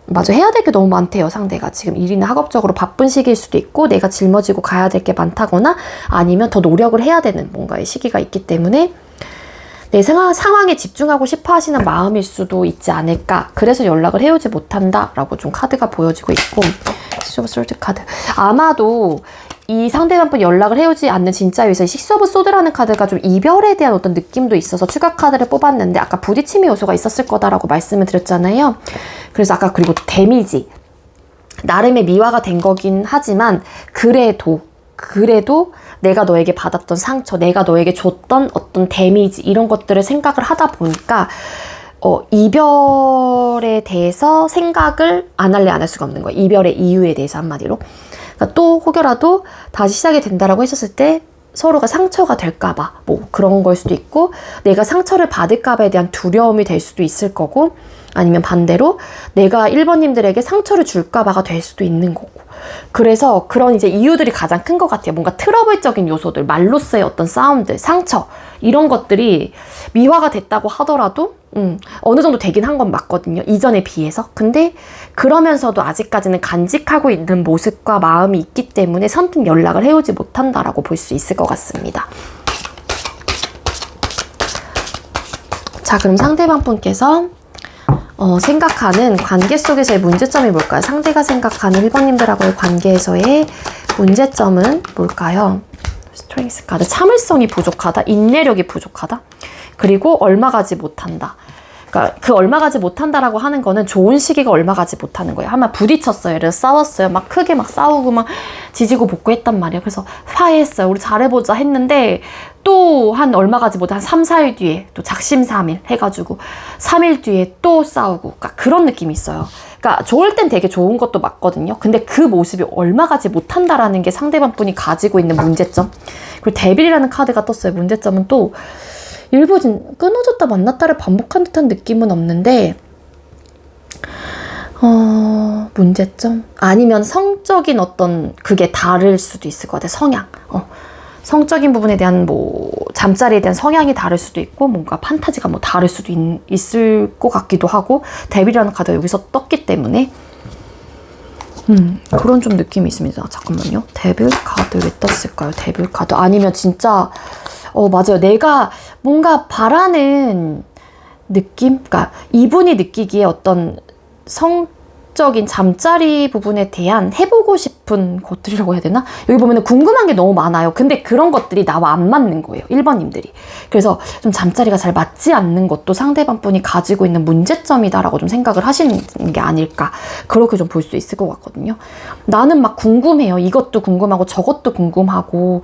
A: 맞아, 해야 될 게 너무 많대요, 상대가. 지금 일이나 학업적으로 바쁜 시기일 수도 있고, 내가 짊어지고 가야 될 게 많다거나, 아니면 더 노력을 해야 되는 뭔가의 시기가 있기 때문에 내 상황에 집중하고 싶어 하시는 마음일 수도 있지 않을까. 그래서 연락을 해오지 못한다 라고 좀 카드가 보여지고 있고, 소드 카드. 아마도 이 상대방분 연락을 해오지 않는 진짜 요새 식스 오브 소드라는 카드가 좀 이별에 대한 어떤 느낌도 있어서 추가 카드를 뽑았는데, 아까 부딪힘의 요소가 있었을 거다라고 말씀을 드렸잖아요. 그래서 아까, 그리고 데미지, 나름의 미화가 된 거긴 하지만 그래도 내가 너에게 받았던 상처, 내가 너에게 줬던 어떤 데미지, 이런 것들을 생각을 하다 보니까 이별에 대해서 생각을 안 할 수가 없는 거예요. 이별의 이유에 대해서, 한마디로. 그러니까 또 혹여라도 다시 시작이 된다라고 했었을 때 서로가 상처가 될까봐 그런 걸 수도 있고, 내가 상처를 받을까봐에 대한 두려움이 될 수도 있을 거고, 아니면 반대로 내가 1번님들에게 상처를 줄까봐가 될 수도 있는 거고. 그래서 그런 이제 이유들이 가장 큰 것 같아요. 뭔가 트러블적인 요소들, 말로서의 어떤 싸움들, 상처, 이런 것들이 미화가 됐다고 하더라도 어느 정도 되긴 한 건 맞거든요, 이전에 비해서. 근데 그러면서도 아직까지는 간직하고 있는 모습과 마음이 있기 때문에 선뜻 연락을 해오지 못한다라고 볼 수 있을 것 같습니다. 자, 그럼 상대방 분께서 생각하는 관계 속에서의 문제점이 뭘까요? 상대가 생각하는 1번님들하고의 관계에서의 문제점은 뭘까요? 스트렝스 카드. 참을성이 부족하다, 인내력이 부족하다, 그리고 얼마 가지 못한다. 그러니까 그 얼마 가지 못한다라고 하는 거는 좋은 시기가 얼마 가지 못하는 거예요. 한번 부딪혔어요. 예를 들어서 싸웠어요. 막 크게 막 싸우고 막 지지고 볶고 했단 말이에요. 그래서 화해했어요. 우리 잘해보자 했는데 또 한 얼마 가지 못해 한 3, 4일 뒤에 또 작심삼일 해가지고 3일 뒤에 또 싸우고, 그러니까 그런 느낌이 있어요. 그러니까 좋을 땐 되게 좋은 것도 맞거든요. 근데 그 모습이 얼마 가지 못한다라는 게 상대방 분이 가지고 있는 문제점. 그리고 데빌이라는 카드가 떴어요. 문제점은 또 일부 끊어졌다 만났다를 반복한 듯한 느낌은 없는데, 문제점? 아니면 성적인 어떤 그게 다를 수도 있을 것 같아요. 성향. 성적인 부분에 대한 잠자리에 대한 성향이 다를 수도 있고, 뭔가 판타지가 다를 수도 있을 것 같기도 하고, 데빌이라는 카드가 여기서 떴기 때문에 그런 좀 느낌이 있습니다. 잠깐만요. 데빌 카드 왜 떴을까요? 데빌 카드. 아니면 진짜 맞아요. 내가 뭔가 바라는 느낌? 그러니까 이분이 느끼기에 어떤 성적인 잠자리 부분에 대한 해보고 싶은 것들이라고 해야 되나? 여기 보면 궁금한 게 너무 많아요. 근데 그런 것들이 나와 안 맞는 거예요, 1번님들이. 그래서 좀 잠자리가 잘 맞지 않는 것도 상대방 분이 가지고 있는 문제점이다라고 좀 생각을 하시는 게 아닐까. 그렇게 좀 볼 수 있을 것 같거든요. 나는 막 궁금해요. 이것도 궁금하고 저것도 궁금하고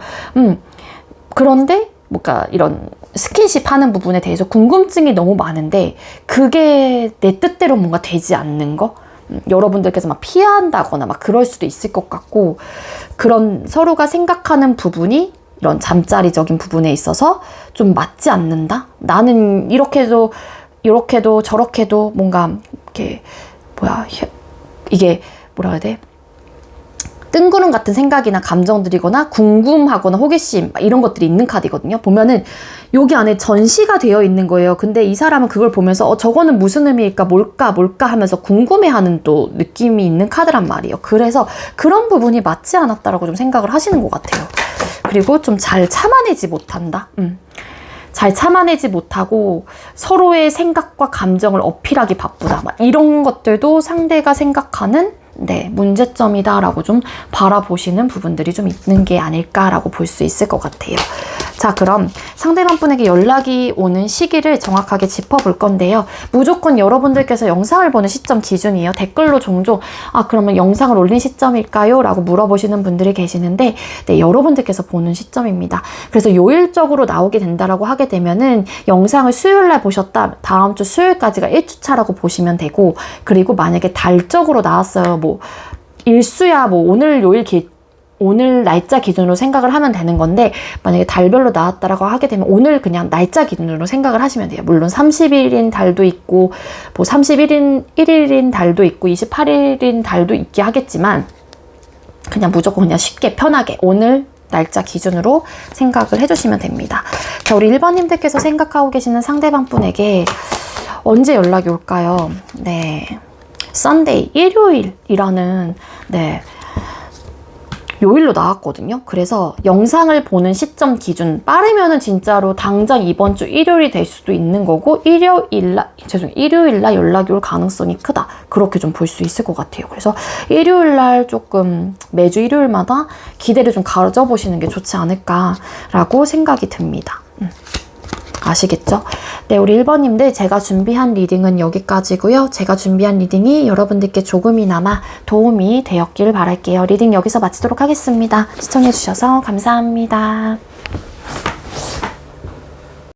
A: 그런데 뭔가 이런 스킨십 하는 부분에 대해서 궁금증이 너무 많은데 그게 내 뜻대로 뭔가 되지 않는 거? 여러분들께서 막 피한다거나 막 그럴 수도 있을 것 같고, 그런 서로가 생각하는 부분이 이런 잠자리적인 부분에 있어서 좀 맞지 않는다? 나는 이렇게도 저렇게도 뭔가 이렇게 이게 뭐라 해야 돼? 뜬구름 같은 생각이나 감정들이거나 궁금하거나 호기심 이런 것들이 있는 카드거든요. 보면은 여기 안에 전시가 되어 있는 거예요. 근데 이 사람은 그걸 보면서 저거는 무슨 의미일까 뭘까 하면서 궁금해하는 또 느낌이 있는 카드란 말이에요. 그래서 그런 부분이 맞지 않았다라고 좀 생각을 하시는 것 같아요. 그리고 좀 잘 참아내지 못한다. 잘 참아내지 못하고 서로의 생각과 감정을 어필하기 바쁘다. 막 이런 것들도 상대가 생각하는 문제점이다라고 좀 바라보시는 부분들이 좀 있는 게 아닐까라고 볼 수 있을 것 같아요. 자, 그럼 상대방 분에게 연락이 오는 시기를 정확하게 짚어볼 건데요. 무조건 여러분들께서 영상을 보는 시점 기준이에요. 댓글로 종종 그러면 영상을 올린 시점일까요? 라고 물어보시는 분들이 계시는데 여러분들께서 보는 시점입니다. 그래서 요일적으로 나오게 된다라고 하게 되면은 영상을 수요일날 보셨다. 다음 주 수요일까지가 1주차라고 보시면 되고, 그리고 만약에 달적으로 나왔어요. 일수야 오늘 날짜 기준으로 생각을 하면 되는 건데, 만약에 달별로 나왔다라고 하게 되면 오늘 그냥 날짜 기준으로 생각을 하시면 돼요. 물론 30일인 달도 있고 31일인 달도 있고 28일인 달도 있게 하겠지만, 그냥 무조건 그냥 쉽게 편하게 오늘 날짜 기준으로 생각을 해주시면 됩니다. 자, 우리 1번님들께서 생각하고 계시는 상대방 분에게 언제 연락이 올까요? Sunday, 일요일이라는 요일로 나왔거든요. 그래서 영상을 보는 시점 기준 빠르면은 진짜로 당장 이번 주 일요일이 될 수도 있는 거고, 일요일날 연락이 올 가능성이 크다. 그렇게 좀 볼 수 있을 것 같아요. 그래서 일요일날 조금 매주 일요일마다 기대를 좀 가져보시는 게 좋지 않을까라고 생각이 듭니다. 아시겠죠? 우리 1번님들 제가 준비한 리딩은 여기까지고요. 제가 준비한 리딩이 여러분들께 조금이나마 도움이 되었길 바랄게요. 리딩 여기서 마치도록 하겠습니다. 시청해주셔서 감사합니다.